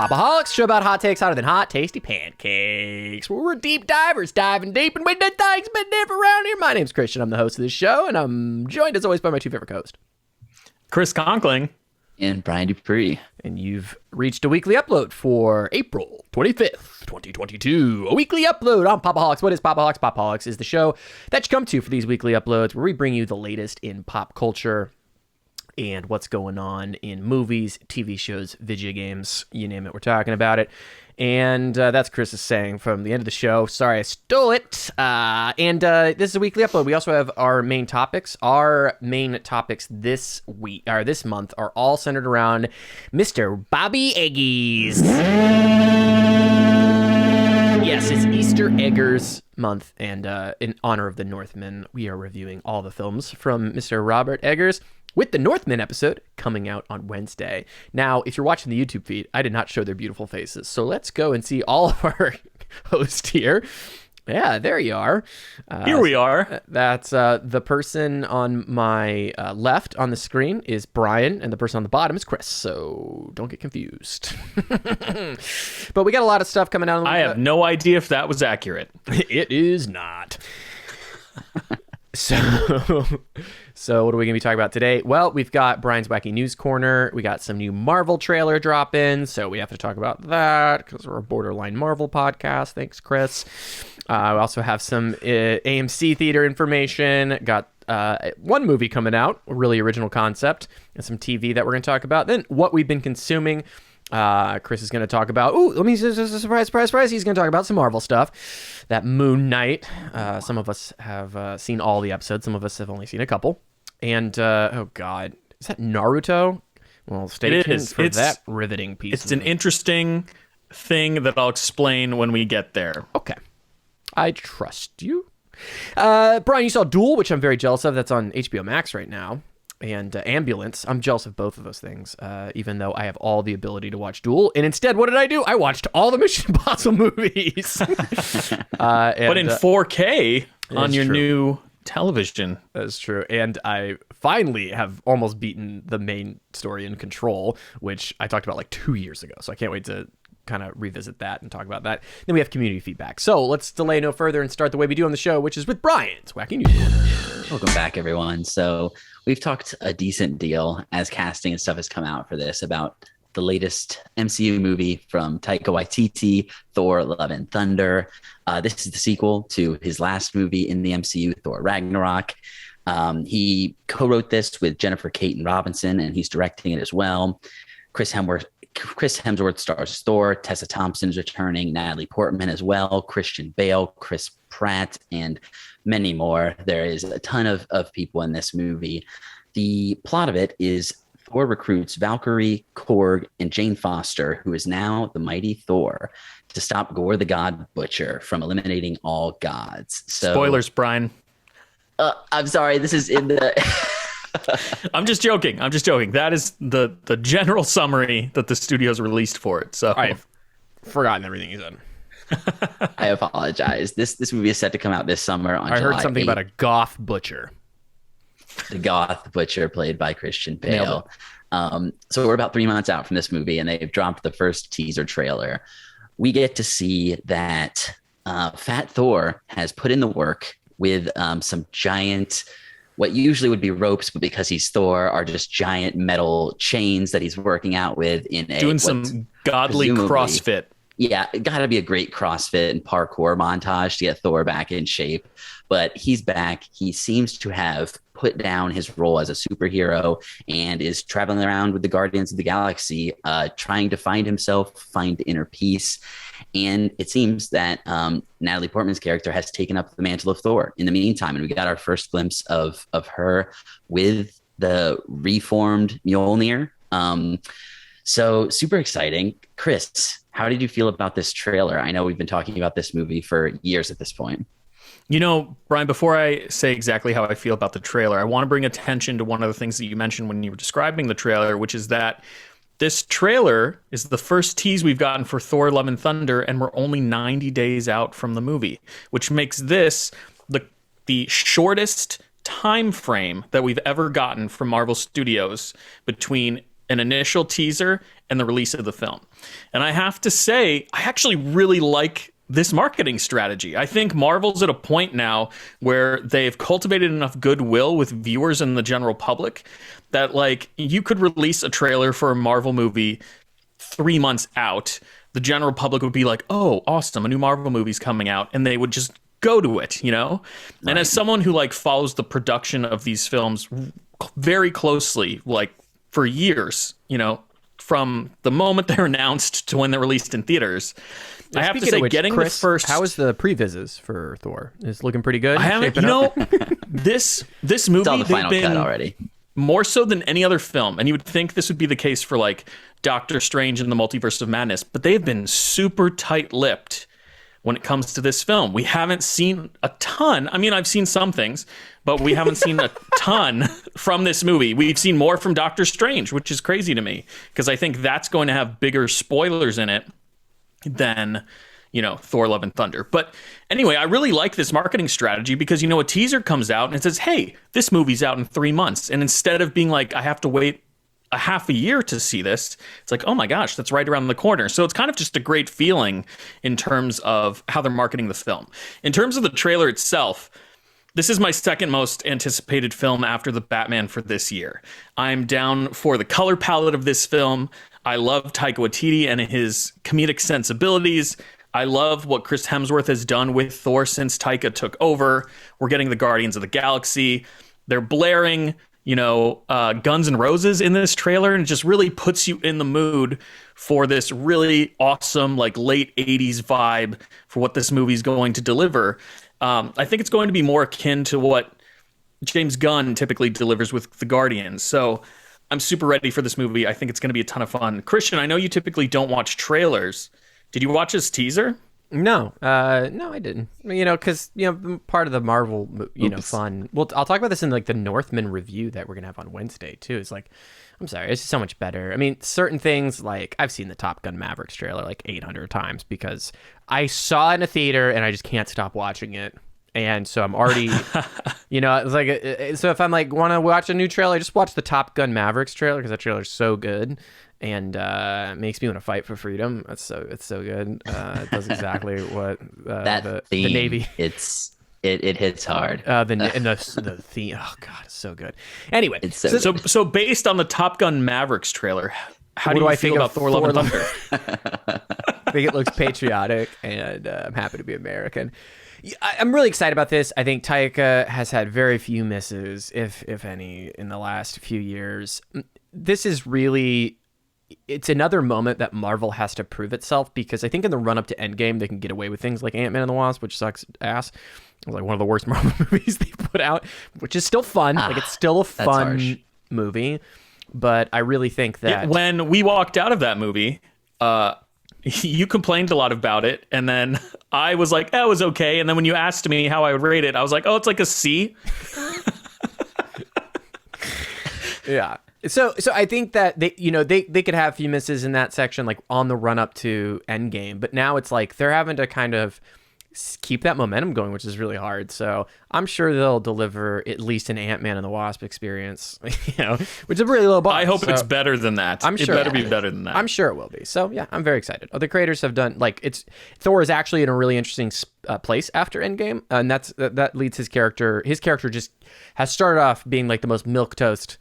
Pop-O-Holics, show about hot takes hotter than hot, tasty pancakes. We're deep divers, diving deep, and we do things but never around here. My name's Christian. I'm the host of this show, and I'm joined as always by my two favorite co-hosts, Chris Conkling and Brian Dupree. And you've reached a weekly upload for April 25th, 2022. A weekly upload on Pop-O-Holics. What is Pop-O-Holics? Pop-O-Holics is the show that you come to for these weekly uploads where we bring you the latest in pop culture and what's going on in movies, TV shows, video games, you name it, we're talking about it. And that's Chris's saying from the end of the show. Sorry, I stole it. This is a weekly upload. We also have our main topics. Our main topics this week, or this month, are all centered around Mr. Bobby Eggies. Yes, it's Easter Eggers month, and in honor of the Northmen, we are reviewing all the films from Mr. Robert Eggers, with the Northman episode coming out on Wednesday. Now, if you're watching the YouTube feed, I did not show their beautiful faces. So let's go and see all of our hosts here. Yeah, there you are. Here we are. That's the person on my left on the screen is Brian, and the person on the bottom is Chris. So don't get confused. But we got a lot of stuff coming out. I have no idea if that was accurate. It is not. So what are we going to be talking about today? Well, we've got Brian's Wacky News Corner. We got some new Marvel trailer drop-ins, so we have to talk about that because we're a borderline Marvel podcast. Thanks, Chris. We also have some AMC theater information. Got one movie coming out, a really original concept, and some TV that we're going to talk about. Then what we've been consuming. Chris is going to talk about, let me just surprise. He's going to talk about some Marvel stuff. That Moon Knight. Some of us have seen all the episodes. Some of us have only seen a couple. And, oh God, is that Naruto? Well, stay tuned for that riveting piece. It's an interesting thing that I'll explain when we get there. Okay. I trust you. Brian, you saw Duel, which I'm very jealous of. That's on HBO Max right now. And Ambulance. I'm jealous of both of those things, even though I have all the ability to watch Duel. And instead, what did I do? I watched all the Mission Impossible movies. But in 4K on your new television. That's true. And I finally have almost beaten the main story in Control, which I talked about like 2 years ago. So I can't wait to kind of revisit that and talk about that. Then we have community feedback. So let's delay no further and start the way we do on the show, which is with Brian's Wacky News. Welcome back, everyone. So we've talked a decent deal as casting and stuff has come out for this about the latest MCU movie from Taika Waititi, Thor: Love and Thunder. This is the sequel to his last movie in the MCU, Thor: Ragnarok. He co-wrote this with Jennifer Caton Robinson, and he's directing it as well. Chris Hemsworth stars as Thor. Tessa Thompson is returning. Natalie Portman as well. Christian Bale, Chris Pratt, and many more. There is a ton of people in this movie. The plot of it is Thor recruits Valkyrie, Korg, and Jane Foster, who is now the mighty Thor, to stop Gore the God Butcher from eliminating all gods. So, spoilers, Brian. I'm sorry. This is in the... I'm just joking. That is the general summary that the studios released for it. So I've forgotten everything you said. I apologize. This movie is set to come out this summer on July heard something 8th. about a goth butcher. The goth butcher played by Christian Bale. So we're about 3 months out from this movie, and they've dropped the first teaser trailer. We get to see that Fat Thor has put in the work with some giant, what usually would be ropes, but because he's Thor, are just giant metal chains that he's working out with in doing some godly CrossFit. Yeah, it got to be a great CrossFit and parkour montage to get Thor back in shape. But he's back. He seems to have put down his role as a superhero and is traveling around with the Guardians of the Galaxy, trying to find himself, find inner peace. And it seems that Natalie Portman's character has taken up the mantle of Thor in the meantime. And we got our first glimpse of her with the reformed Mjolnir. So super exciting. Chris, how did you feel about this trailer? I know we've been talking about this movie for years at this point. You know, Brian, before I say exactly how I feel about the trailer, I want to bring attention to one of the things that you mentioned when you were describing the trailer, which is that this trailer is the first tease we've gotten for Thor: Love and Thunder, and we're only 90 days out from the movie, which makes this the shortest time frame that we've ever gotten from Marvel Studios between an initial teaser, and the release of the film. And I have to say, I actually really like this marketing strategy. I think Marvel's at a point now where they've cultivated enough goodwill with viewers and the general public that, like, you could release a trailer for a Marvel movie 3 months out. The general public would be like, oh, awesome, a new Marvel movie's coming out. And they would just go to it, you know? Right. And as someone who, like, follows the production of these films very closely, like, for years, you know, from the moment they're announced to when they're released in theaters, I have to say, getting Chris, the first... How is the pre-vises for Thor? It's looking pretty good? I haven't, you know, this movie, the final cut already. More so than any other film, and you would think this would be the case for, like, Doctor Strange and the Multiverse of Madness, but they've been super tight-lipped when it comes to this film. We haven't seen a ton. I mean, I've seen some things, but we haven't seen a ton from this movie. We've seen more from Doctor Strange, which is crazy to me, because I think that's going to have bigger spoilers in it than, you know, Thor Love and Thunder. But anyway, I really like this marketing strategy because, you know, a teaser comes out and it says, hey, this movie's out in 3 months. And instead of being like, I have to wait a half a year to see this, it's like, oh my gosh, that's right around the corner. So it's kind of just a great feeling in terms of how they're marketing the film. In terms of the trailer itself, this is my second most anticipated film after The Batman for this year. I'm down for the color palette of this film. I love Taika Waititi and his comedic sensibilities. I love what Chris Hemsworth has done with Thor since Taika took over. We're getting the Guardians of the Galaxy. They're blaring, you know, Guns N' Roses in this trailer, and it just really puts you in the mood for this really awesome, like, late 80s vibe for what this movie's going to deliver. I think it's going to be more akin to what James Gunn typically delivers with the Guardians. So I'm super ready for this movie. I think it's going to be a ton of fun. Christian, I know you typically don't watch trailers. Did you watch this teaser? No, I didn't. You know, because, you know, part of the Marvel, you know, fun. Well, I'll talk about this in, like, the Northman review that we're gonna have on Wednesday too. It's like, I'm sorry, it's just so much better. I mean, certain things, like, I've seen the Top Gun Mavericks trailer like 800 times because I saw it in a theater and I just can't stop watching it. And so I'm already, you know, it's like, so if I'm like want to watch a new trailer, just watch the Top Gun Mavericks trailer because that trailer's so good. And it makes me want to fight for freedom. It's so good. It does exactly what the Navy. It hits hard. The theme. Oh God, it's so good. Anyway, it's so based on the Top Gun Mavericks trailer, how do I feel about Thor: Love and Thunder? I think it looks patriotic, and I'm happy to be American. I'm really excited about this. I think Taika has had very few misses, if any, in the last few years. This is really. It's another moment that Marvel has to prove itself because I think in the run up to Endgame they can get away with things like Ant-Man and the Wasp, which sucks ass. It was like one of the worst Marvel movies they put out, which is still fun. Like, it's still a fun movie, but I really think that when we walked out of that movie, you complained a lot about it, and then I was like, "Oh, it was okay." And then when you asked me how I would rate it, I was like, "Oh, it's like a C." Yeah. So I think that they could have a few misses in that section, like on the run up to Endgame, but now it's like they're having to kind of keep that momentum going, which is really hard. So I'm sure they'll deliver at least an Ant-Man and the Wasp experience, you know, which is a really low bar. I hope it's better than that. I'm sure it better be better than that. I'm sure it will be. So yeah, I'm very excited. Other creators have done Thor is actually in a really interesting place after Endgame, and that leads his character. His character just has started off being like the most milquetoast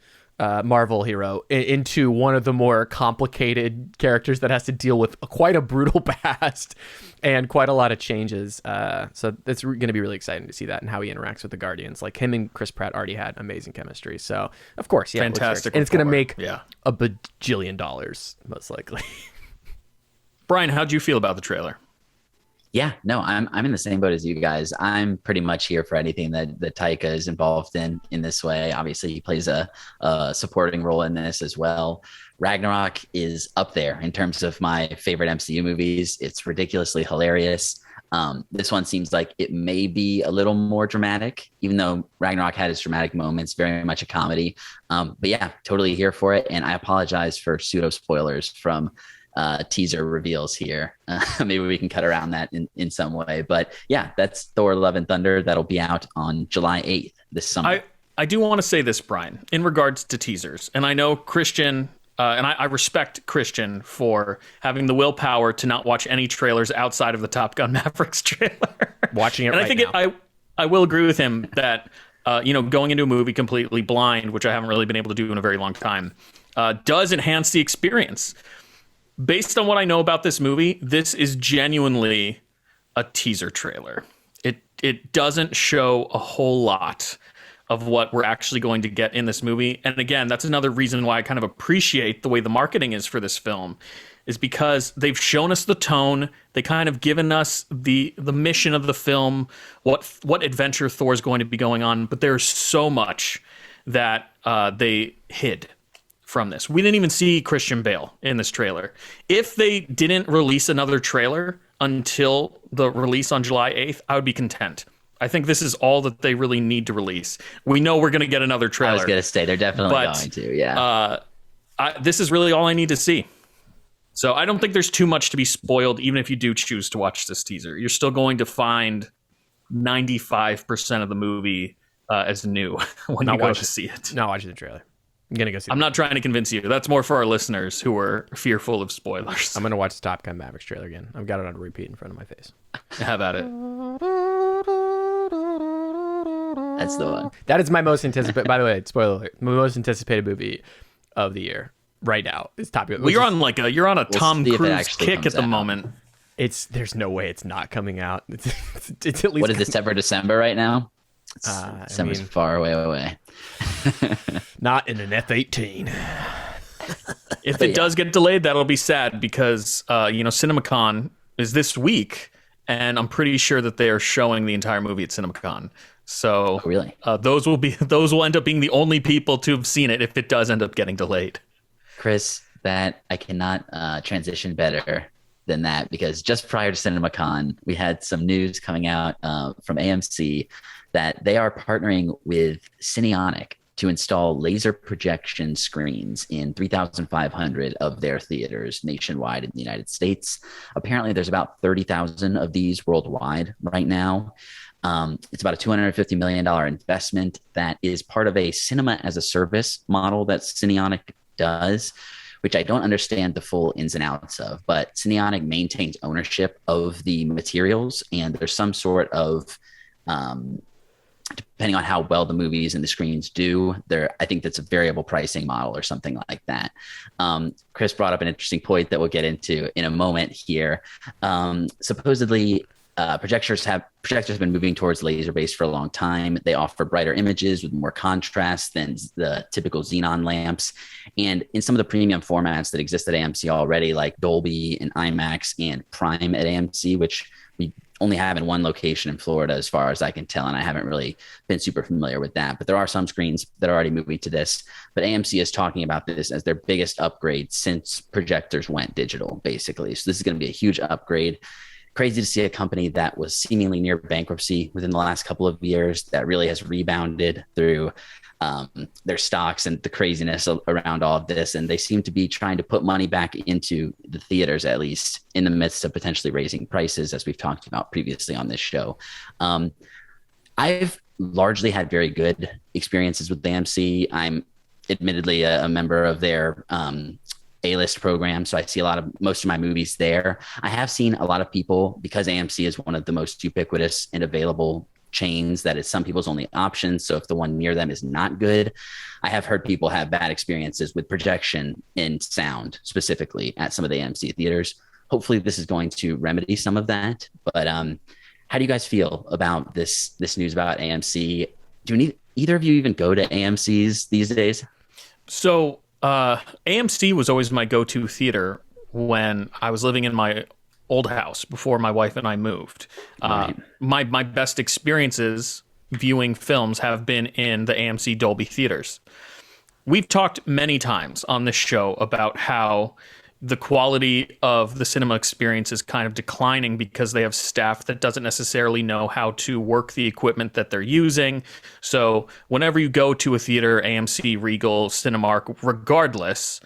Marvel hero into one of the more complicated characters that has to deal with quite a brutal past and quite a lot of changes. So it's going to be really exciting to see that and how he interacts with the Guardians. Like, him and Chris Pratt already had amazing chemistry. So of course, yeah, fantastic. And it's going to make a bajillion dollars most likely. Brian, how'd you feel about the trailer? Yeah, no, I'm in the same boat as you guys. I'm pretty much here for anything that Taika is involved in this way. Obviously, he plays a supporting role in this as well. Ragnarok is up there in terms of my favorite MCU movies. It's ridiculously hilarious. This one seems like it may be a little more dramatic, even though Ragnarok had its dramatic moments, very much a comedy. But yeah, totally here for it. And I apologize for pseudo spoilers from teaser reveals here. Maybe we can cut around that in some way. But yeah, that's Thor: Love and Thunder. That'll be out on July 8th this summer. I do want to say this, Brian, in regards to teasers. And I know Christian and I respect Christian for having the willpower to not watch any trailers outside of the Top Gun Mavericks trailer. Watching it and right I think now. I will agree with him that going into a movie completely blind, which I haven't really been able to do in a very long time, does enhance the experience. Based on what I know about this movie, this is genuinely a teaser trailer. It doesn't show a whole lot of what we're actually going to get in this movie. And again, that's another reason why I kind of appreciate the way the marketing is for this film, is because they've shown us the tone. They kind of given us the mission of the film, what adventure Thor is going to be going on. But there's so much that they hid from this. We didn't even see Christian Bale in this trailer. If they didn't release another trailer until the release on July 8th, I would be content. I think this is all that they really need to release. We know we're going to get another trailer. I was going to say, they're definitely going to, yeah. This is really all I need to see. So I don't think there's too much to be spoiled, even if you do choose to watch this teaser. You're still going to find 95% of the movie as new when you go to see it. Not watching the trailer. I'm going to go see it. I'm not trying to convince you. That's more for our listeners who are fearful of spoilers. I'm going to watch the Top Gun Mavericks trailer again. I've got it on repeat in front of my face. Have at it. That's the one. That is my most anticipated, by the way, spoiler alert, my most anticipated movie of the year right now is Top Gun. Well, you're on a Tom see if it Cruise actually kick comes at the out. moment. There's no way it's not coming out. It's at least. What is it, for December right now? December's mean- far away. Not in an F-18. If it does get delayed, that'll be sad because CinemaCon is this week, and I'm pretty sure that they are showing the entire movie at CinemaCon. So really? Those will end up being the only people to have seen it if it does end up getting delayed. Chris, that I cannot transition better than that, because just prior to CinemaCon, we had some news coming out from AMC that they are partnering with Cinionic to install laser projection screens in 3,500 of their theaters nationwide in the United States. Apparently, there's about 30,000 of these worldwide right now. It's about a $250 million investment that is part of a cinema as a service model that Cinionic does, which I don't understand the full ins and outs of, but Cinionic maintains ownership of the materials, and there's some sort of, depending on how well the movies and the screens do, I think that's a variable pricing model or something like that. Chris brought up an interesting point that we'll get into in a moment here. Supposedly, projectors have been moving towards laser-based for a long time. They offer brighter images with more contrast than the typical xenon lamps. And in some of the premium formats that exist at AMC already, like Dolby and IMAX and Prime at AMC, which we only have in one location in Florida, as far as I can tell, and I haven't really been super familiar with that. But there are some screens that are already moving to this. But AMC is talking about this as their biggest upgrade since projectors went digital, basically. So this is going to be a huge upgrade. Crazy to see a company that was seemingly near bankruptcy within the last couple of years that really has rebounded through their stocks and the craziness around all of this. And they seem to be trying to put money back into the theaters, at least in the midst of potentially raising prices, as we've talked about previously on this show. I've largely had very good experiences with AMC. I'm admittedly a member of their A-list program, so I see most of my movies there. I have seen a lot of people, because AMC is one of the most ubiquitous and available chains, that is some people's only option. So if the one near them is not good, I have heard people have bad experiences with projection and sound specifically at some of the AMC theaters. Hopefully this is going to remedy some of that. But how do you guys feel about this news about AMC? Do either of you even go to AMC's these days? So AMC was always my go-to theater when I was living in my old house before my wife and I moved. Right. My best experiences viewing films have been in the AMC Dolby theaters. We've talked many times on this show about how the quality of the cinema experience is kind of declining because they have staff that doesn't necessarily know how to work the equipment that they're using. So whenever you go to a theater, AMC, Regal, Cinemark, regardless,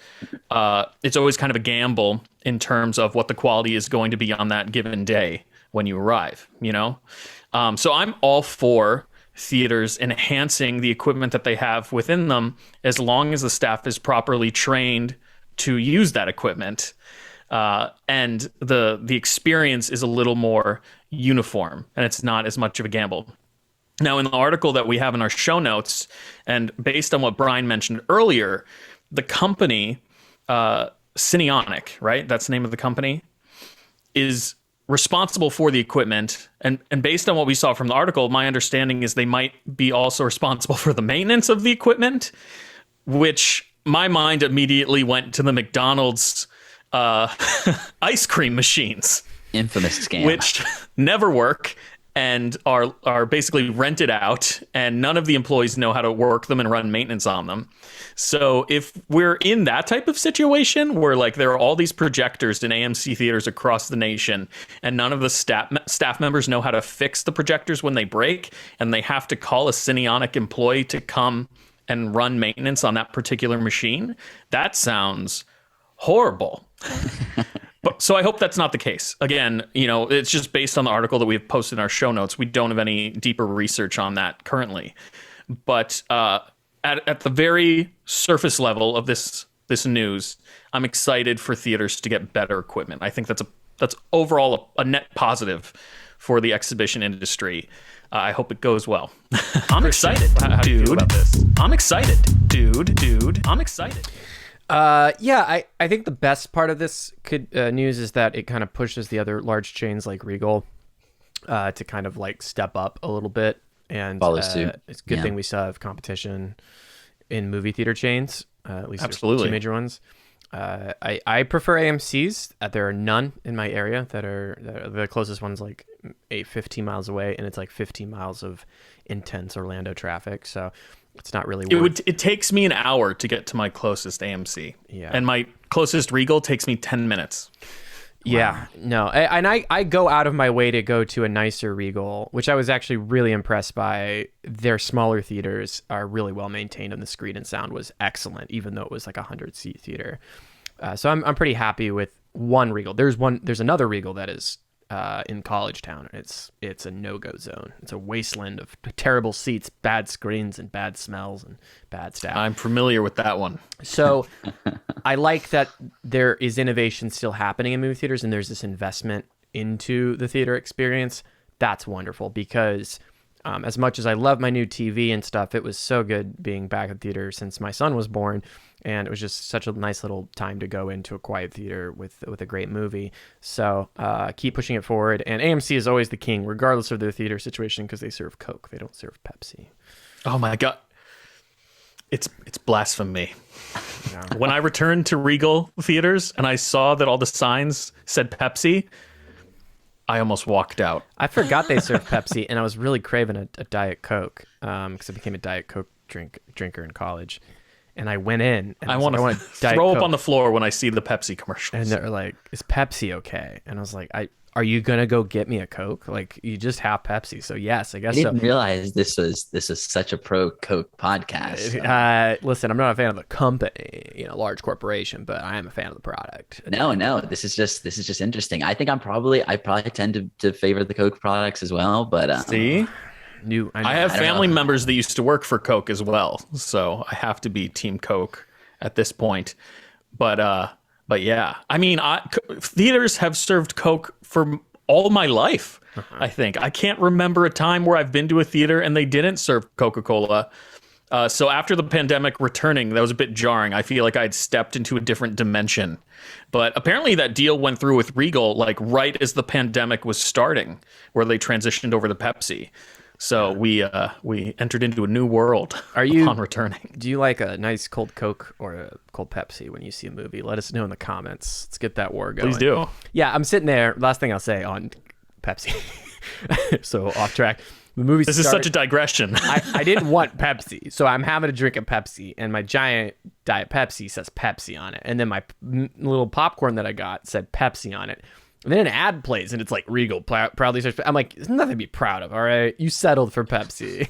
it's always kind of a gamble in terms of what the quality is going to be on that given day when you arrive, So I'm all for theaters enhancing the equipment that they have within them, as long as the staff is properly trained to use that equipment, and the experience is a little more uniform, and it's not as much of a gamble. Now, in the article that we have in our show notes, and based on what Brian mentioned earlier, the company, Cinionic, right? That's the name of the company, is responsible for the equipment. And based on what we saw from the article, my understanding is they might be also responsible for the maintenance of the equipment, which my mind immediately went to the McDonald's ice cream machines. Infamous scam. Which never work and are basically rented out, and none of the employees know how to work them and run maintenance on them. So if we're in that type of situation where like there are all these projectors in AMC theaters across the nation and none of the staff members know how to fix the projectors when they break, and they have to call a Cinionic employee to come and run maintenance on that particular machine, that sounds horrible. So I hope that's not the case. Again, it's just based on the article that we've posted in our show notes. We don't have any deeper research on that currently. But at the very surface level of this news, I'm excited for theaters to get better equipment. I think that's overall a net positive for the exhibition industry. I hope it goes well. I'm excited. How do you feel about this? I'm excited. Dude. I'm excited. I think the best part of this news is that it kind of pushes the other large chains like Regal to kind of like step up a little bit and follow suit. It's a good thing we still have competition in movie theater chains. At least Absolutely. There's two major ones. I prefer AMC's. There are none in my area that are the closest one's like 15 miles away, and it's like 15 miles of intense Orlando traffic. So it's not really worth it takes me an hour to get to my closest AMC. Yeah. And my closest Regal takes me 10 minutes. Yeah, no. I go out of my way to go to a nicer Regal, which I was actually really impressed by. Their smaller theaters are really well maintained, and the screen and sound was excellent, even though it was like a 100-seat theater. So I'm pretty happy with one Regal. There's another Regal that is in College Town. It's a no-go zone. It's a wasteland of terrible seats, bad screens, and bad smells and bad staff. I'm familiar with that one. So I like that there is innovation still happening in movie theaters, and there's this investment into the theater experience. That's wonderful, because as much as I love my new TV and stuff, it was so good being back at theater since my son was born. And it was just such a nice little time to go into a quiet theater with a great movie. So keep pushing it forward. And AMC is always the king, regardless of their theater situation, because they serve Coke. They don't serve Pepsi. Oh my God. It's blasphemy. Yeah. When I returned to Regal theaters and I saw that all the signs said Pepsi, I almost walked out. I forgot they served Pepsi, and I was really craving a Diet Coke because I became a Diet Coke drinker in college. And I went in, and I want to throw up on the floor when I see the Pepsi commercials. And they're like, "Is Pepsi okay?" And I was like, "Are you gonna go get me a Coke? Like, you just have Pepsi, so yes, I guess." I didn't realize this was such a pro Coke podcast. Listen, I'm not a fan of the company, large corporation, but I am a fan of the product. No, this is just interesting. I think I probably tend to favor the Coke products as well, but see. I have family know. members that used to work for Coke as well, so I have to be Team Coke at this point. But yeah, I mean, theaters have served Coke for all my life. I think I can't remember a time where I've been to a theater and they didn't serve Coca-Cola. So after the pandemic returning, that was a bit jarring. I feel like I'd stepped into a different dimension. But apparently that deal went through with Regal like right as the pandemic was starting, where they transitioned over to Pepsi. So we entered into a new world upon returning. Do you like a nice cold Coke or a cold Pepsi when you see a movie? Let us know in the comments. Let's get that war going. Please do. Yeah, I'm sitting there. Last thing I'll say on Pepsi. So off track. The movie This is such a digression. I didn't want Pepsi, so I'm having to drink a Pepsi, and my giant Diet Pepsi says Pepsi on it. And then my little popcorn that I got said Pepsi on it. And then an ad plays, and it's like Regal proudly says, I'm like, there's nothing to be proud of, all right? You settled for Pepsi.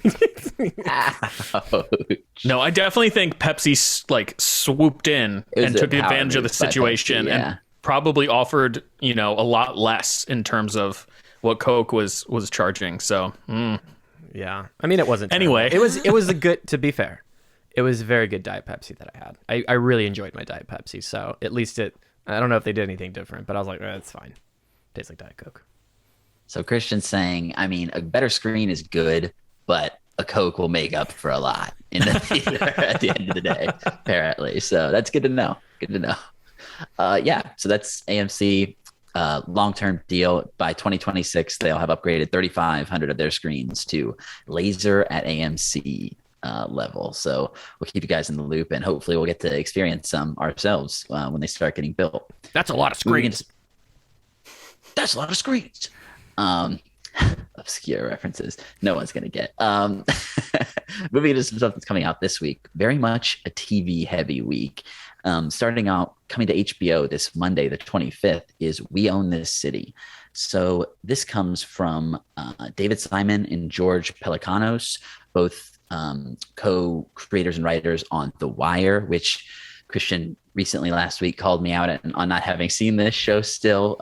No, I definitely think Pepsi like swooped in and took advantage of the situation and probably offered, a lot less in terms of what Coke was charging. So, yeah. I mean, it wasn't anyway. It was a good, to be fair, It was a very good Diet Pepsi that I had. I really enjoyed my Diet Pepsi, so at least I don't know if they did anything different, but I was like, it's fine. Tastes like Diet Coke. So Christian's saying, I mean, a better screen is good, but a Coke will make up for a lot in the theater at the end of the day, apparently. So that's good to know. Good to know. Yeah, so that's AMC long-term deal. By 2026, they'll have upgraded 3,500 of their screens to laser at AMC level. So we'll keep you guys in the loop, and hopefully we'll get to experience some ourselves when they start getting built. That's a lot of screens. That's a lot of screens. Obscure references no one's gonna get. Moving into some stuff that's coming out this week, very much a TV heavy week. Starting out, coming to HBO this Monday the 25th is We Own This City. So this comes from David Simon and George Pelecanos, both co-creators and writers on The Wire, which Christian recently last week called me out on not having seen this show still.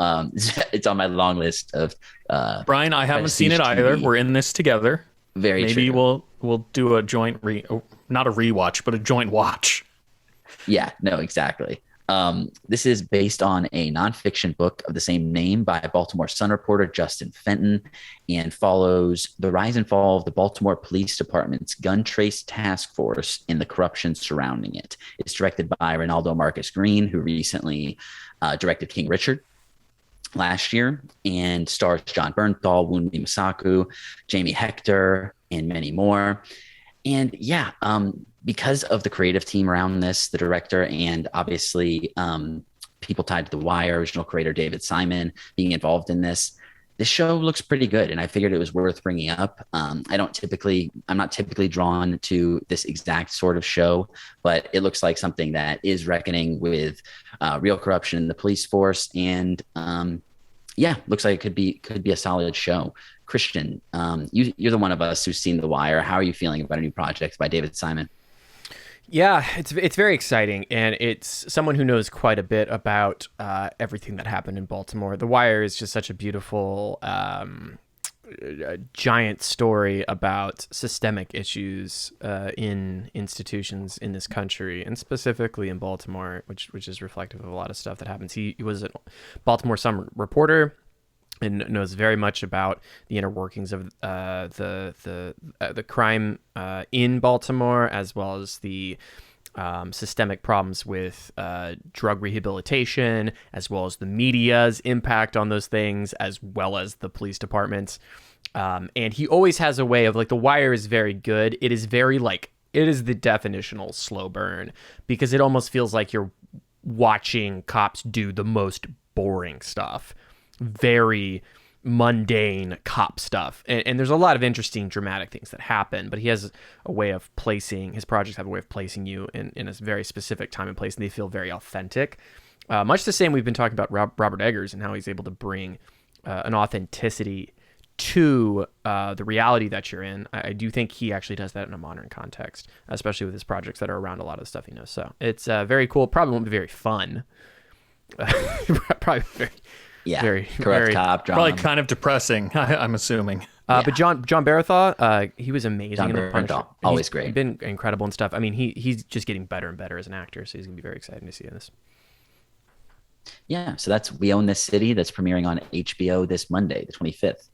It's on my long list of Brian, I haven't seen it either. We're in this together. Maybe true. we'll do a joint not a rewatch, but a joint watch. Yeah, no, exactly. This is based on a nonfiction book of the same name by Baltimore Sun reporter Justin Fenton, and follows the rise and fall of the Baltimore Police Department's gun trace task force and the corruption surrounding it. It's directed by Ronaldo Marcus Green, who recently directed King Richard last year, and stars John Bernthal, Wunmi Masaku, Jamie Hector, and many more. And yeah, because of the creative team around this, the director, and obviously people tied to The Wire, original creator David Simon being involved in this show looks pretty good, and I figured it was worth bringing up. I'm not typically drawn to this exact sort of show, but it looks like something that is reckoning with real corruption in the police force, and yeah, looks like it could be a solid show. Christian, you're the one of us who's seen The Wire. How are you feeling about a new project by David Simon? Yeah, it's very exciting, and it's someone who knows quite a bit about everything that happened in Baltimore. The Wire is just such a beautiful, giant story about systemic issues in institutions in this country, and specifically in Baltimore, which is reflective of a lot of stuff that happens. He was a Baltimore Sun reporter and knows very much about the inner workings of the crime in Baltimore, as well as the systemic problems with drug rehabilitation, as well as the media's impact on those things, as well as the police departments. And he always has a way of, like, The Wire is very good. It is very, like, it is the definitional slow burn, because it almost feels like you're watching cops do the most boring stuff. Very mundane cop stuff, and there's a lot of interesting dramatic things that happen, but he has a way of placing his projects have a way of placing you in a very specific time and place, and they feel very authentic, much the same we've been talking about Robert Eggers and how he's able to bring an authenticity to the reality that you're in. I do think he actually does that in a modern context, especially with his projects that are around a lot of the stuff he knows. So it's very cool. Probably won't be very fun. Probably very Corrupt cop drama. Probably kind of depressing, I'm assuming. But John Bernthal, he was amazing in The Punisher. Always great. He's been incredible and stuff. I mean, he's just getting better and better as an actor, so he's gonna be very exciting to see in this. Yeah, so that's We Own This City. That's premiering on HBO this Monday, the 25th.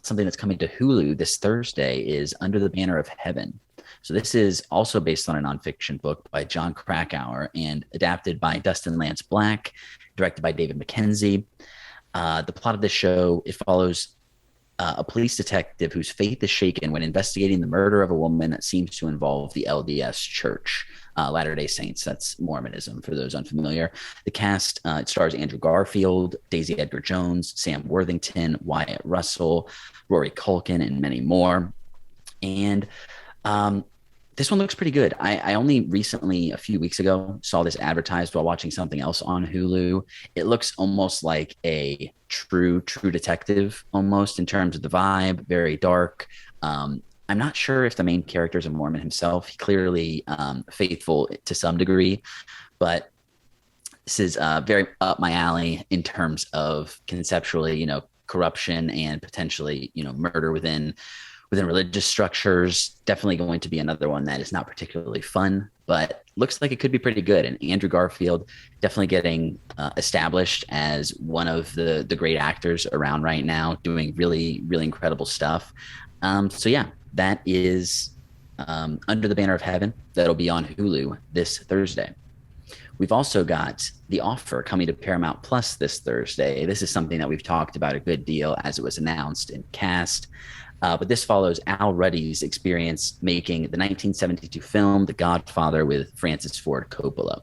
Something that's coming to Hulu this Thursday is Under the Banner of Heaven. So this is also based on a nonfiction book by John Krakauer and adapted by Dustin Lance Black, directed by David Mackenzie. The plot of this show, it follows a police detective whose faith is shaken when investigating the murder of a woman that seems to involve the LDS Church, Latter-day Saints. That's Mormonism, for those unfamiliar. The cast, it stars Andrew Garfield, Daisy Edgar Jones, Sam Worthington, Wyatt Russell, Rory Culkin, and many more. And this one looks pretty good. I only recently, a few weeks ago, saw this advertised while watching something else on Hulu. It looks almost like a true detective, almost, in terms of the vibe, very dark. I'm not sure if the main character is a Mormon himself. He clearly faithful to some degree, but this is very up my alley in terms of conceptually, corruption and potentially, murder within within religious structures. Definitely going to be another one that is not particularly fun, but looks like it could be pretty good. And Andrew Garfield definitely getting established as one of the great actors around right now, doing really, really incredible stuff. So yeah, that is Under the Banner of Heaven. That'll be on Hulu this Thursday. We've also got The Offer coming to Paramount Plus this Thursday. This is something that we've talked about a good deal as it was announced and cast. But this follows Al Ruddy's experience making the 1972 film The Godfather with Francis Ford Coppola.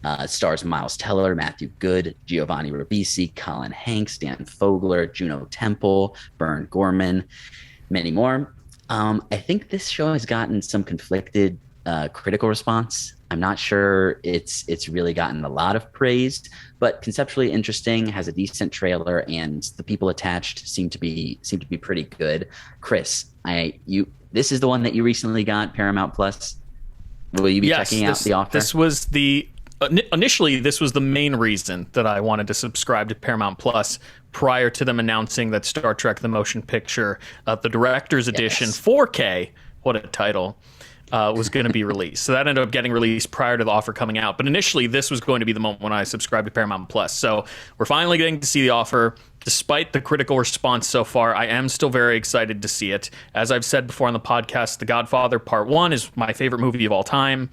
It stars Miles Teller, Matthew Goode, Giovanni Ribisi, Colin Hanks, Dan Fogler, Juno Temple, Bern Gorman, many more. I think this show has gotten some conflicted critical response. I'm not sure it's really gotten a lot of praise, but conceptually interesting, has a decent trailer, and the people attached seem to be pretty good. Chris, this is the one that you recently got, Paramount Plus. Will you be checking out The Offer? This was initially this was the main reason that I wanted to subscribe to Paramount Plus prior to them announcing that Star Trek: The Motion Picture, the Director's Edition, 4K, what a title, was going to be released. So that ended up getting released prior to The Offer coming out. But initially, this was going to be the moment when I subscribed to Paramount Plus. So we're finally getting to see The Offer. Despite the critical response so far, I am still very excited to see it. As I've said before on the podcast, The Godfather Part 1 is my favorite movie of all time.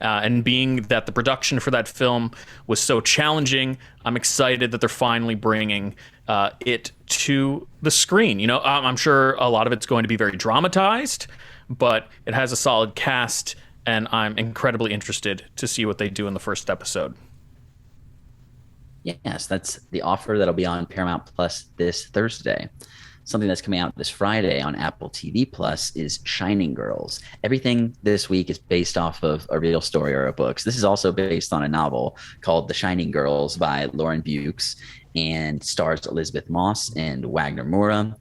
And being that the production for that film was so challenging, I'm excited that they're finally bringing it to the screen. You know, I'm sure a lot of it's going to be very dramatized, but it has a solid cast, and I'm incredibly interested to see what they do in the first episode. Yes, that's The Offer. That'll be on Paramount Plus this Thursday. Something that's coming out this Friday on Apple TV Plus is Shining Girls. Everything this week is based off of a real story or a book. So this is also based on a novel called The Shining Girls by Lauren Bukes, and stars Elizabeth Moss and Wagner Moura.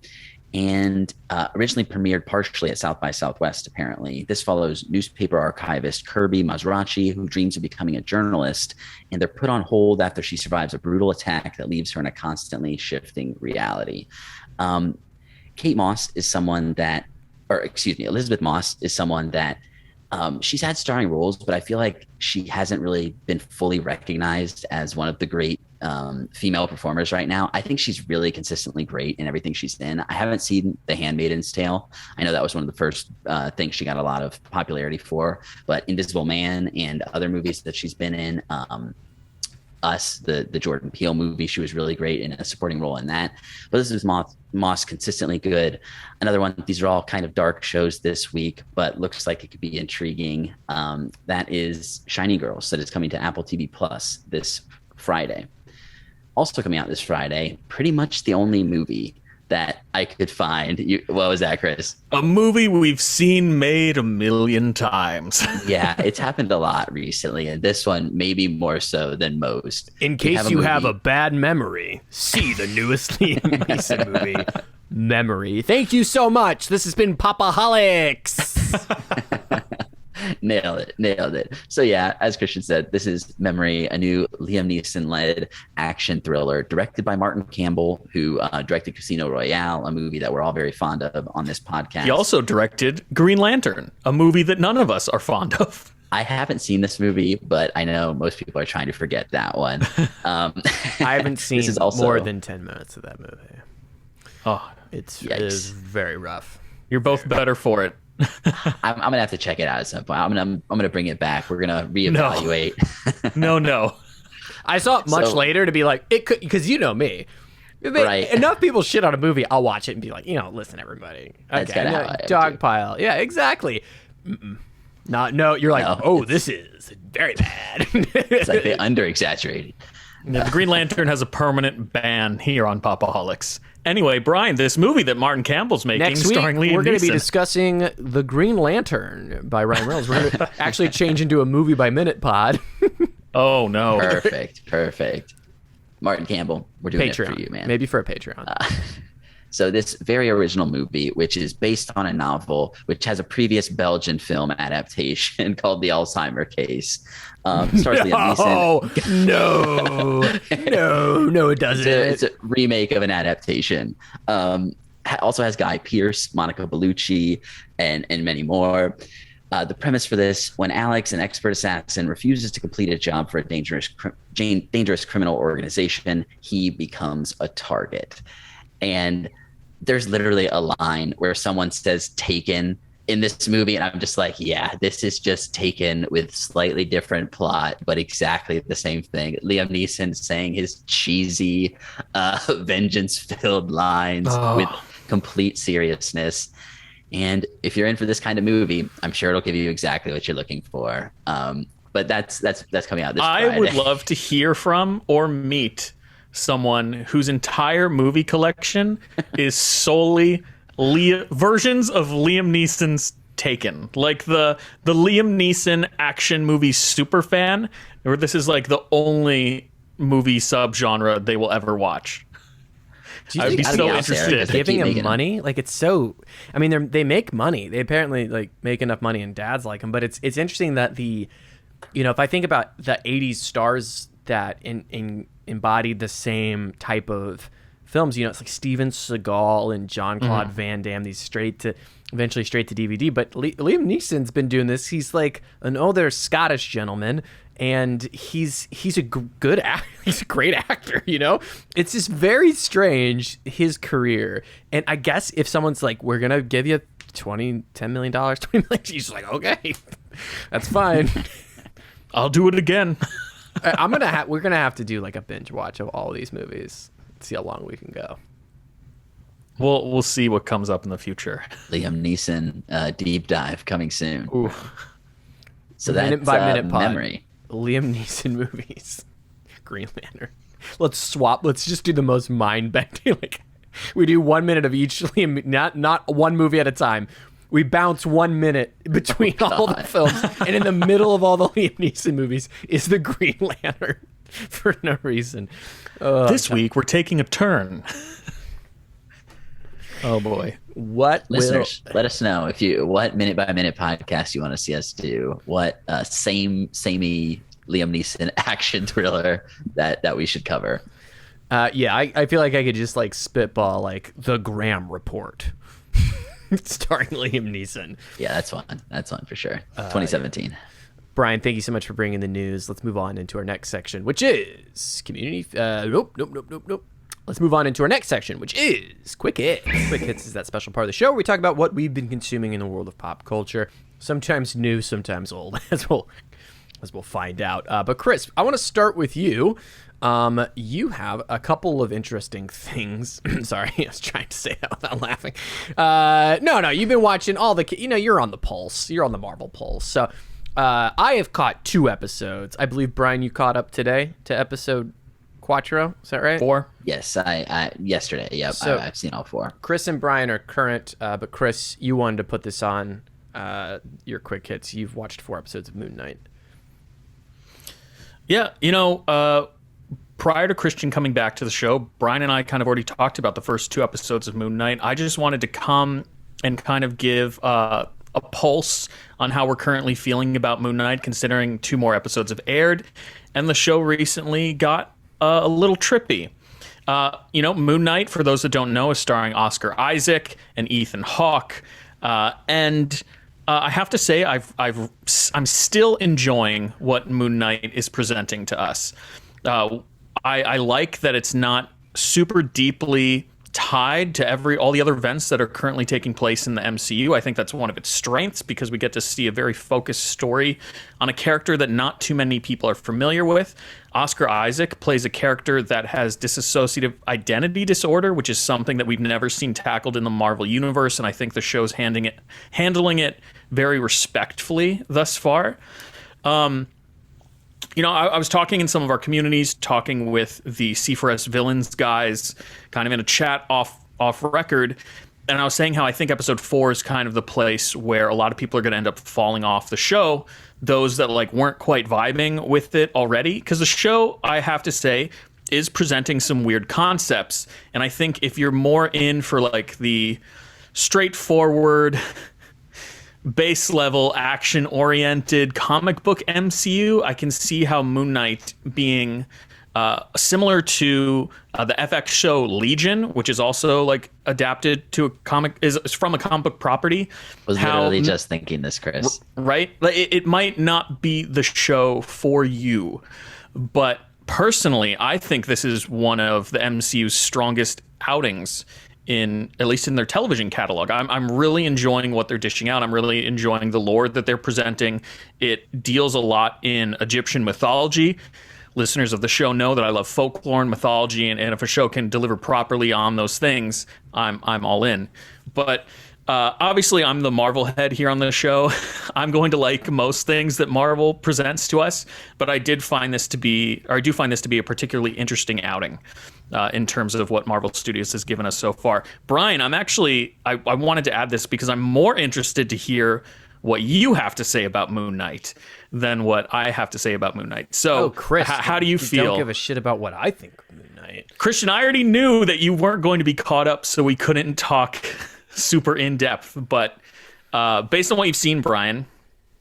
And originally premiered partially at South by Southwest, apparently. This follows newspaper archivist Kirby Mazrachi, who dreams of becoming a journalist, and they're put on hold after she survives a brutal attack that leaves her in a constantly shifting reality. Elizabeth Moss is someone that she's had starring roles, but I feel like she hasn't really been fully recognized as one of the great female performers right now. I think she's really consistently great in everything she's in. I haven't seen The Handmaid's Tale. I know that was one of the first things she got a lot of popularity for, but Invisible Man and other movies that she's been in, Us, the Jordan Peele movie, she was really great in a supporting role in that. But this is Moss consistently good. Another one, these are all kind of dark shows this week, but looks like it could be intriguing. That is Shining Girls, that is coming to Apple TV Plus this Friday. Also coming out this Friday, pretty much the only movie that I could find. What was that, Chris? A movie we've seen made 1,000,000 times. Yeah, it's happened a lot recently, and this one maybe more so than most. In case you have a bad memory, see the newest Liam Neeson movie, Memory. Thank you so much. This has been Pop-O-Holics. Nailed it. So yeah, as Christian said, this is Memory, a new Liam Neeson-led action thriller directed by Martin Campbell, who directed Casino Royale, a movie that we're all very fond of on this podcast. He also directed Green Lantern, a movie that none of us are fond of. I haven't seen this movie, but I know most people are trying to forget that one. I haven't seen more than 10 minutes of that movie. Oh, it is very rough. You're both better for it. I'm gonna have to check it out at some point. I'm gonna bring it back. We're gonna reevaluate. No. I saw it much later to be like, it could, because you know me. Right. Enough people shit on a movie, I'll watch it and be like, listen, everybody. Okay, dog pile. Yeah, exactly. You're like, oh, this is very bad. It's like they under-exaggerated. Yeah, the Green Lantern has a permanent ban here on Pop-O-Holics. Anyway, Brian, this movie that Martin Campbell's making, next week, starring Liam Neeson. We're going to be discussing The Green Lantern by Ryan Reynolds. We're going to actually change into a movie by minute pod. Oh, no. Perfect. Martin Campbell, we're doing Patreon. it for you, man. Maybe for a Patreon. So this very original movie, which is based on a novel, which has a previous Belgian film adaptation called The Alzheimer Case. Stars Liam Neeson. No, it doesn't. It's a remake of an adaptation. also has Guy Pearce, Monica Bellucci, and many more. The premise for this: when Alex, an expert assassin, refuses to complete a job for a dangerous criminal organization, he becomes a target. And there's literally a line where someone says "Taken" in this movie, and I'm just like, yeah, this is just Taken with slightly different plot, but exactly the same thing. Liam Neeson saying his cheesy, vengeance-filled lines with complete seriousness. And if you're in for this kind of movie, I'm sure it'll give you exactly what you're looking for. But that's coming out this Friday. I would love to hear from or meet someone whose entire movie collection is solely versions of Liam Neeson's Taken, like the Liam Neeson action movie super fan, where this is like the only movie subgenre they will ever watch. I'd be so interested. Giving him money, like it's so. I mean, they make money. They apparently like make enough money, and dads like them. But it's interesting that if I think about the '80s stars that embodied the same type of films, it's like Steven Seagal and Jean-Claude Van Damme, these eventually straight to DVD. But Liam Neeson's been doing this. He's like an older Scottish gentleman, and he's a good actor. He's a great actor. It's just very strange, his career. And I guess if someone's like, we're gonna give you $10 million, $20 million, he's like, okay, that's fine. I'll do it again. We're gonna have to do like a binge watch of all these movies. See how long we can go. We'll see what comes up in the future. Liam Neeson deep dive coming soon. Ooh. So that's minute by minute memory. Liam Neeson movies. Green Lantern. Let's swap. Let's just do the most mind bending. Like we do 1 minute of each Liam, not one movie at a time. We bounce 1 minute between all the films, and in the middle of all the Liam Neeson movies is the Green Lantern for no reason. This week we're taking a turn. Oh boy! Listeners, let us know what minute by minute podcast you want to see us do. What samey Liam Neeson action thriller that we should cover. I feel like I could just like spitball like the Graham Report. Starring Liam Neeson. Yeah, that's fun. That's fun for sure. 2017. Yeah. Brian, thank you so much for bringing the news. Let's move on into our next section, which is community. Nope. Let's move on into our next section, which is Quick Hits. Quick Hits is that special part of the show where we talk about what we've been consuming in the world of pop culture. Sometimes new, sometimes old, as we'll find out. But Chris, I want to start with you. You have a couple of interesting things. Sorry, I was trying to say that without laughing. No, you've been watching all the. You're on the pulse. You're on the Marvel pulse. So, I have caught 2 episodes. I believe Brian, you caught up today to episode 4. Is that right? 4. Yes, I yesterday. Yep, so I've seen all 4. Chris and Brian are current, but Chris, you wanted to put this on your quick hits. You've watched 4 episodes of Moon Knight. Yeah, prior to Christian coming back to the show, Brian and I kind of already talked about the first 2 episodes of Moon Knight. I just wanted to come and kind of give a pulse on how we're currently feeling about Moon Knight, considering 2 more episodes have aired, and the show recently got a little trippy. Moon Knight, for those that don't know, is starring Oscar Isaac and Ethan Hawke, and I have to say I'm still enjoying what Moon Knight is presenting to us. I like that it's not super deeply tied to all the other events that are currently taking place in the MCU. I think that's one of its strengths because we get to see a very focused story on a character that not too many people are familiar with. Oscar Isaac plays a character that has dissociative identity disorder, which is something that we've never seen tackled in the Marvel universe, and I think the show's handling it very respectfully thus far. I was talking in some of our communities, talking with the C4S Villains guys, kind of in a chat off record, and I was saying how I think episode 4 is kind of the place where a lot of people are going to end up falling off the show, those that weren't quite vibing with it already, because the show, I have to say, is presenting some weird concepts, and I think if you're more in for the straightforward base level action oriented comic book MCU, I can see how Moon Knight being similar to the FX show Legion, which is also like adapted to a comic, is from a comic book property. I was literally just thinking this, Chris. Right? Like, it might not be the show for you, but personally, I think this is one of the MCU's strongest outings at least in their television catalog. I'm really enjoying what they're dishing out. I'm really enjoying the lore that they're presenting. It deals a lot in Egyptian mythology. Listeners of the show know that I love folklore and mythology, and if a show can deliver properly on those things, I'm all in. But obviously, I'm the Marvel head here on the show. I'm going to like most things that Marvel presents to us, but I do find this to be a particularly interesting outing in terms of what Marvel Studios has given us so far. Brian, I wanted to add this because I'm more interested to hear what you have to say about Moon Knight than what I have to say about Moon Knight. So, Chris, how do you feel? Don't give a shit about what I think of Moon Knight. Christian, I already knew that you weren't going to be caught up, so we couldn't talk super in depth. But based on what you've seen, Brian,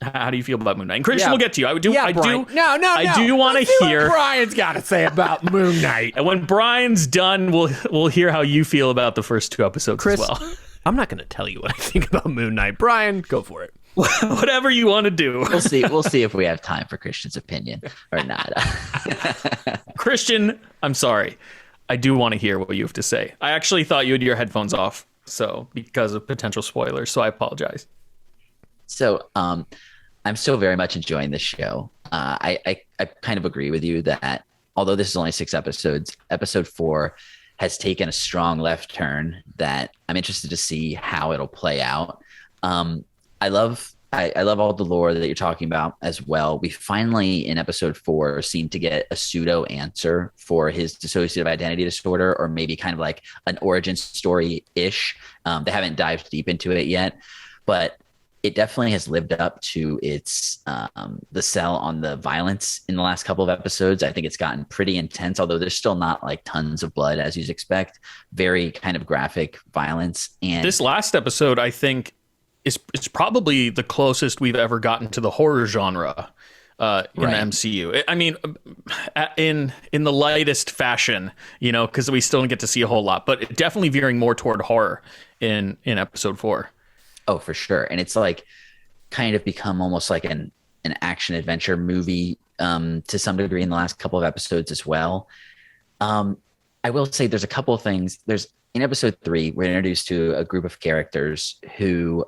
how do you feel about Moon Knight? And Christian, we'll get to you. I do want to hear what Brian's got to say about Moon Knight. And when Brian's done, we'll hear how you feel about the first 2 episodes, Chris, as well. I'm not going to tell you what I think about Moon Knight. Brian, go for it. Whatever you want to do. We'll see if we have time for Christian's opinion or not. Christian, I'm sorry. I do want to hear what you have to say. I actually thought you had your headphones off, so because of potential spoilers, so I apologize. So I'm still very much enjoying this show. I kind of agree with you that although this is only 6 episodes, episode 4 has taken a strong left turn that I'm interested to see how it'll play out. I love all the lore that you're talking about as well. We finally, in episode 4, seem to get a pseudo answer for his dissociative identity disorder, or maybe kind of like an origin story-ish. They haven't dived deep into it yet, but it definitely has lived up to its the sell on the violence in the last couple of episodes. I think it's gotten pretty intense, although there's still not like tons of blood as you'd expect. Very kind of graphic violence. And this last episode, I think, it's probably the closest we've ever gotten to the horror genre in the MCU. I mean, in the lightest fashion, because we still don't get to see a whole lot, but definitely veering more toward horror in episode 4. Oh, for sure. And it's like kind of become almost like an action adventure movie to some degree in the last couple of episodes as well. I will say there's a couple of things. In episode 3, we're introduced to a group of characters who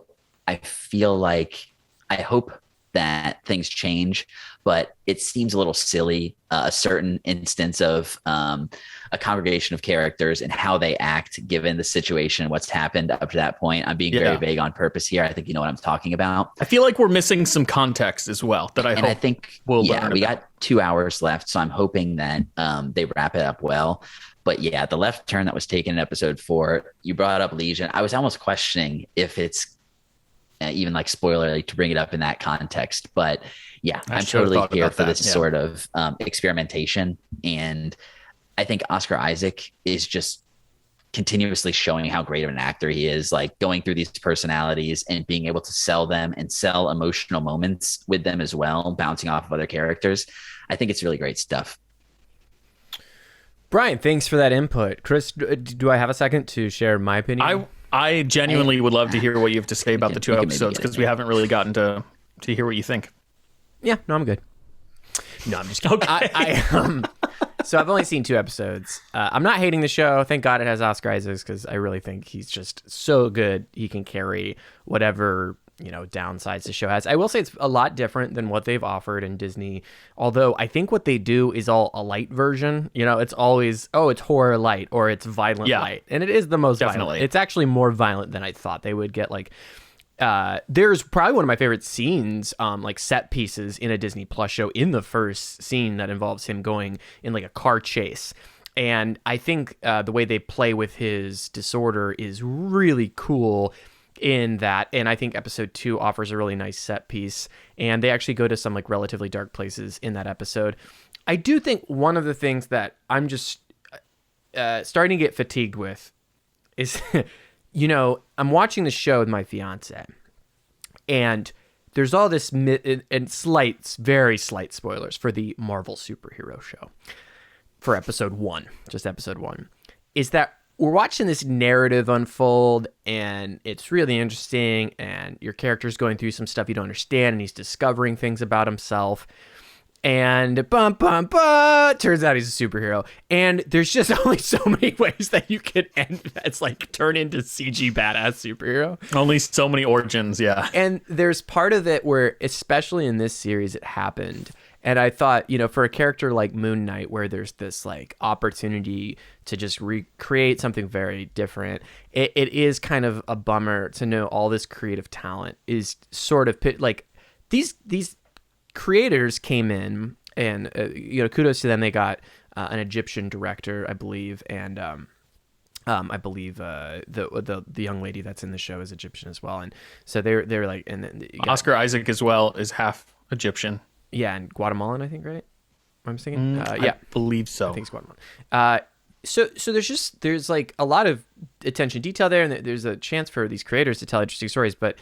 I feel like, I hope that things change, but it seems a little silly, a certain instance of a congregation of characters and how they act given the situation, what's happened up to that point. I'm being very vague on purpose here. I think you know what I'm talking about. I feel like we're missing some context as well that I think we'll learn. We got 2 hours left, so I'm hoping that they wrap it up well. But yeah, the left turn that was taken in episode 4, you brought up Legion. I was almost questioning if it's even like spoiler to bring it up in that context, but yeah, I'm totally here for this sort of experimentation. And I think Oscar Isaac is just continuously showing how great of an actor he is, like going through these personalities and being able to sell them and sell emotional moments with them as well, bouncing off of other characters. I think it's really great stuff. Brian, thanks for that input. Chris, do I have a second to share my opinion? I genuinely would love to hear what you have to say about the 2 episodes, because we haven't really gotten to hear what you think. Yeah, no, I'm good. No, I'm just kidding. Okay. So I've only seen 2 episodes. I'm not hating the show. Thank God it has Oscar Isaac, because I really think he's just so good. He can carry whatever downsides the show has. I will say it's a lot different than what they've offered in Disney, although I think what they do is all a light version. It's always, it's horror light or it's violent light, and it is the most violent. It's actually more violent than I thought they would get. Like there's probably one of my favorite scenes, like set pieces in a Disney Plus show, in the first scene that involves him going in like a car chase. And I think the way they play with his disorder is really cool in that, and I think episode 2 offers a really nice set piece, and they actually go to some like relatively dark places in that episode. I do think one of the things that I'm just starting to get fatigued with is I'm watching the show with my fiance, and there's all this and very slight spoilers for the Marvel superhero show. for episode 1, just episode 1, is that we're watching this narrative unfold, and it's really interesting, and your character's going through some stuff you don't understand, and he's discovering things about himself, and turns out he's a superhero, and there's just only so many ways that you can end that's like turn into CG badass superhero. Only so many origins, yeah. And there's part of it where, especially in this series, it happened. And I thought, for a character like Moon Knight, where there's this like opportunity to just recreate something very different, it is kind of a bummer to know all this creative talent is sort of like these creators came in, and kudos to them. They got an Egyptian director, I believe, and I believe the young lady that's in the show is Egyptian as well. And so they're like, and then Oscar Isaac as well is half Egyptian. Yeah, and Guatemalan, I think, right? I'm thinking. Yeah, I believe so. I think it's Guatemalan. So there's like a lot of attention detail there, and there's a chance for these creators to tell interesting stories. But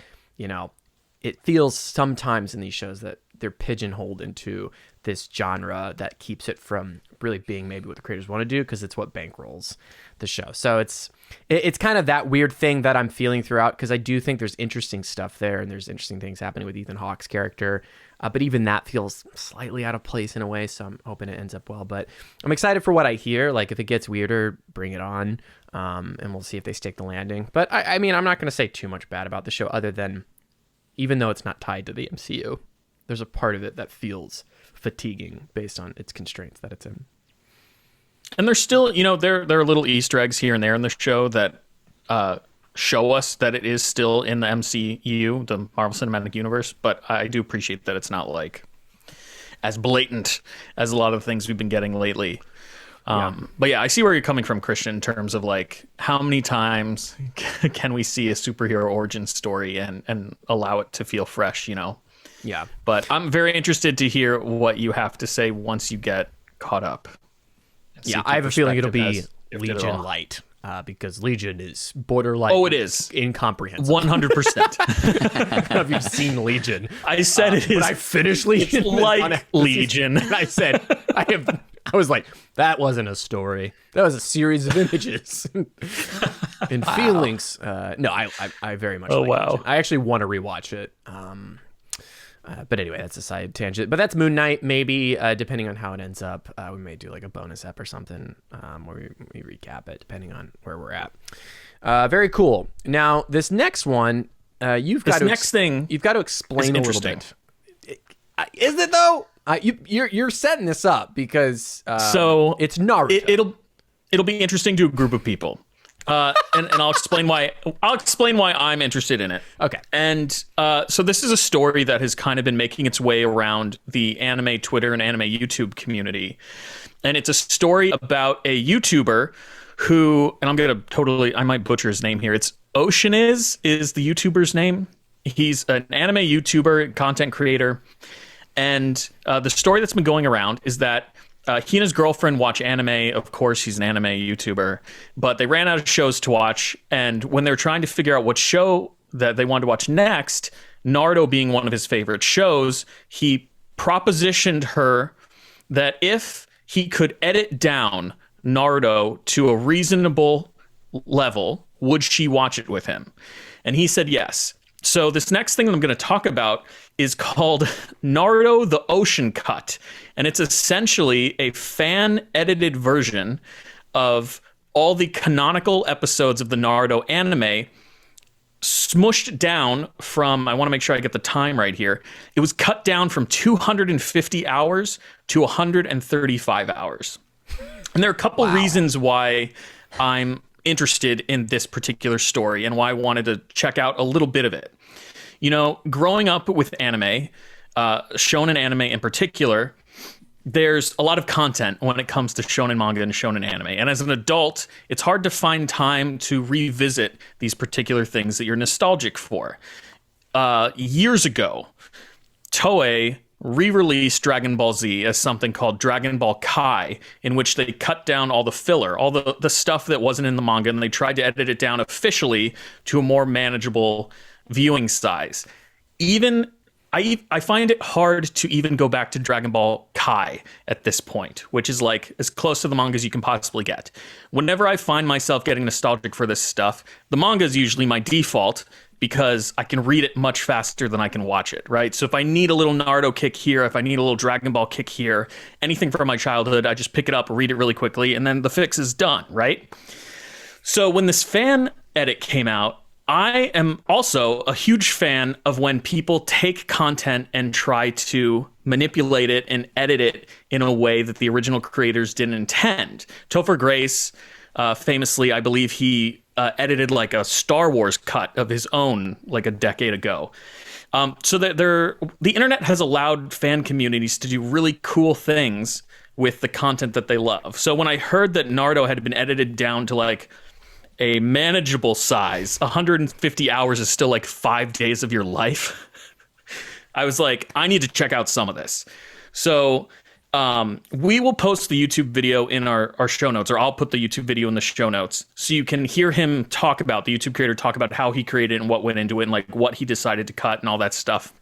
it feels sometimes in these shows that they're pigeonholed into this genre that keeps it from really being maybe what the creators want to do, because it's what bankrolls the show. So it's kind of that weird thing that I'm feeling throughout, because I do think there's interesting stuff there, and there's interesting things happening with Ethan Hawke's character. But even that feels slightly out of place in a way, so I'm hoping it ends up well. But I'm excited for what I hear. Like, if it gets weirder, bring it on, and we'll see if they stick the landing. But I mean, I'm not going to say too much bad about the show, other than, even though it's not tied to the MCU, there's a part of it that feels fatiguing based on its constraints that it's in. And there's still, there are little Easter eggs here and there in the show that show us that it is still in the MCU, the Marvel Cinematic Universe. But I do appreciate that it's not like as blatant as a lot of the things we've been getting lately. But yeah, I see where you're coming from, Christian, in terms of like, how many times can we see a superhero origin story and allow it to feel fresh, Yeah. But I'm very interested to hear what you have to say once you get caught up. Yeah, I have a feeling it'll be Legion Light, because Legion is borderline. Oh, it is incomprehensible. 100%. I don't know if you've seen Legion. I said it is. But I finished Legion. It's like Legion. And I said, I was like, that wasn't a story. That was a series of images and feelings. No, I very much. Like Legion. I actually want to rewatch it. But anyway, that's a side tangent. But that's Moon Knight. Maybe, depending on how it ends up, we may do like a bonus ep or something where we recap it, depending on where we're at. Very cool. Now, this next one, you've got to explain a little bit. Is it though? You're setting this up because so it's Naruto. It'll be interesting to a group of people. And I'll explain why I'm interested in it. Okay. And so this is a story that has kind of been making its way around the anime Twitter and anime YouTube community. And it's a story about a YouTuber who, and I might butcher his name here. It's Oceaniz is the YouTuber's name. He's an anime YouTuber, content creator. And the story that's been going around is that he and his girlfriend watch anime. Of course, he's an anime YouTuber, but they ran out of shows to watch. And when they're trying to figure out what show that they wanted to watch next, Naruto being one of his favorite shows, he propositioned her that if he could edit down Naruto to a reasonable level, would she watch it with him? And he said yes. So this next thing that I'm going to talk about is called Naruto the Ocean Cut. And it's essentially a fan-edited version of all the canonical episodes of the Naruto anime smushed down from, I want to make sure I get the time right here, it was cut down from 250 hours to 135 hours. And there are a couple reasons why I'm interested in this particular story and why I wanted to check out a little bit of it. Growing up with anime, shonen anime in particular, there's a lot of content when it comes to shonen manga and shonen anime. And as an adult, it's hard to find time to revisit these particular things that you're nostalgic for. Years ago, Toei re-released Dragon Ball Z as something called Dragon Ball Kai, in which they cut down all the filler, all the stuff that wasn't in the manga, and they tried to edit it down officially to a more manageable viewing size. Even I find it hard to even go back to Dragon Ball Kai at this point, which is like as close to the manga as you can possibly get. Whenever I find myself getting nostalgic for this stuff, the manga is usually my default because I can read it much faster than I can watch it, right? So if I need a little Naruto kick here, if I need a little Dragon Ball kick here, anything from my childhood, I just pick it up, read it really quickly, and then the fix is done, right? So when this fan edit came out, I am also a huge fan of when people take content and try to manipulate it and edit it in a way that the original creators didn't intend. Topher Grace, famously, I believe he edited like a Star Wars cut of his own like a decade ago. So that the internet has allowed fan communities to do really cool things with the content that they love. So when I heard that Naruto had been edited down to like a manageable size, 150 hours is still like 5 days of your life. I was like, I need to check out some of this. So we will post the YouTube video in our show notes, or I'll put the YouTube video in the show notes so you can hear him talk about, the YouTube creator talk about how he created and what went into it and like what he decided to cut and all that stuff.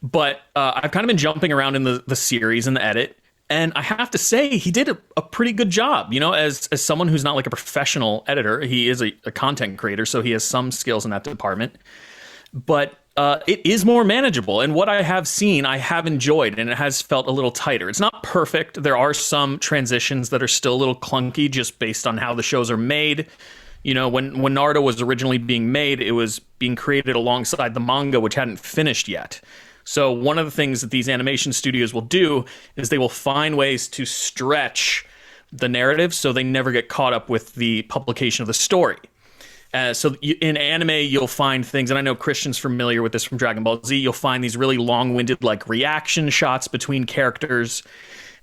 But I've kind of been jumping around in the series and the edit. And I have to say, he did a pretty good job. You know, as someone who's not like a professional editor, he is a content creator, so he has some skills in that department. But it is more manageable. And what I have seen, I have enjoyed, and it has felt a little tighter. It's not perfect. There are some transitions that are still a little clunky just based on how the shows are made. You know, when Naruto was originally being made, it was being created alongside the manga, which hadn't finished yet. So one of the things that these animation studios will do is they will find ways to stretch the narrative so they never get caught up with the publication of the story. In anime, you'll find things, and I know Christian's familiar with this from Dragon Ball Z, you'll find these really long-winded like reaction shots between characters.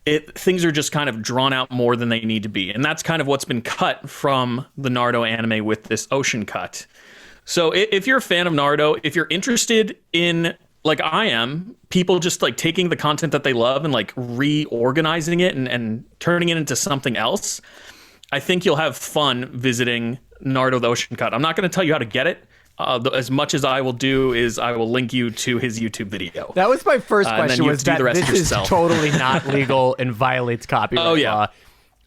Things are just kind of drawn out more than they need to be. And that's kind of what's been cut from the Naruto anime with this ocean cut. So if you're a fan of Naruto, if you're interested in, like I am, people just like taking the content that they love and like reorganizing it and turning it into something else, I think you'll have fun visiting Naruto the Ocean Cut. I'm not going to tell you how to get it. As much as I will do is I will link you to his YouTube video. That was my first question, was that this yourself. Is totally not legal and violates copyright law.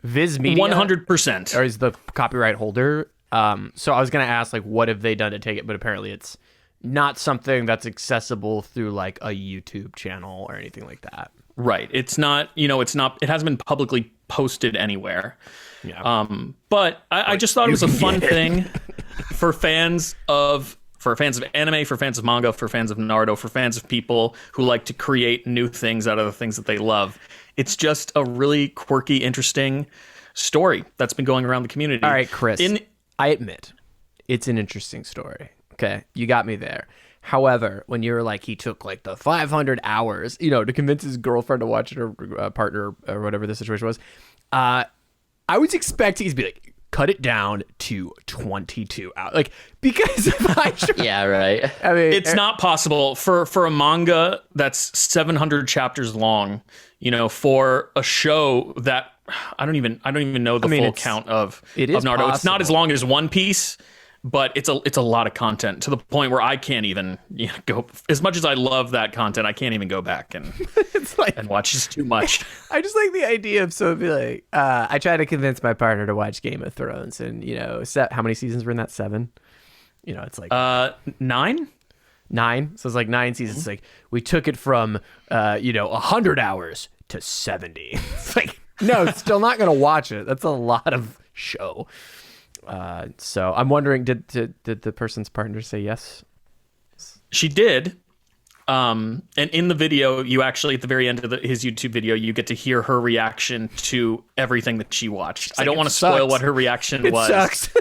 Viz Media 100% or is the copyright holder. So I was going to ask, like, what have they done to take it? But apparently it's not something that's accessible through like a YouTube channel or anything like that. Right. It's not, it hasn't been publicly posted anywhere. Yeah. But I just thought it was a fun thing for fans of anime, for fans of manga, for fans of Naruto, for fans of people who like to create new things out of the things that they love. It's just a really quirky, interesting story that's been going around the community. All right, Chris, I admit it's an interesting story. Okay, you got me there. However, when you're like, he took like the 500 hours, to convince his girlfriend to watch it, or partner, or whatever the situation was, I was expecting he'd be like, cut it down to 22 hours. Like, because if I yeah, right. I mean, it's not possible for a manga that's 700 chapters long, for a show that I don't even know the full count of Naruto. Possible. It's not as long as One Piece, but it's a lot of content to the point where I can't even go. As much as I love that content, I can't even go back and and watch. It's too much. I just like the idea of be like, I try to convince my partner to watch Game of Thrones, and how many seasons were in that? 7. It's like 9. 9. So it's like 9 seasons. It's like we took it from 100 hours to 70. It's like, no, still not gonna watch it. That's a lot of show. So I'm wondering, did the person's partner say yes? She did. And in the video, you actually, at the very end of his YouTube video, you get to hear her reaction to everything that she watched. I don't want to spoil what her reaction was. It sucks.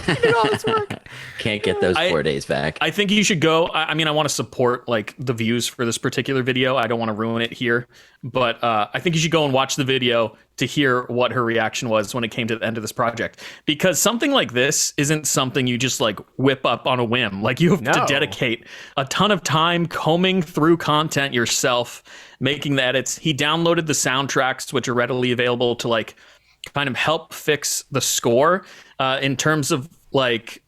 You did all this work. Can't get those 4 days back. I think you should go. I mean, I want to support like the views for this particular video. I don't want to ruin it here, but I think you should go and watch the video to hear what her reaction was when it came to the end of this project. Because something like this isn't something you just like whip up on a whim. Like, you have to dedicate a ton of time combing through content yourself, making the edits. He downloaded the soundtracks, which are readily available, to like kind of help fix the score in terms of like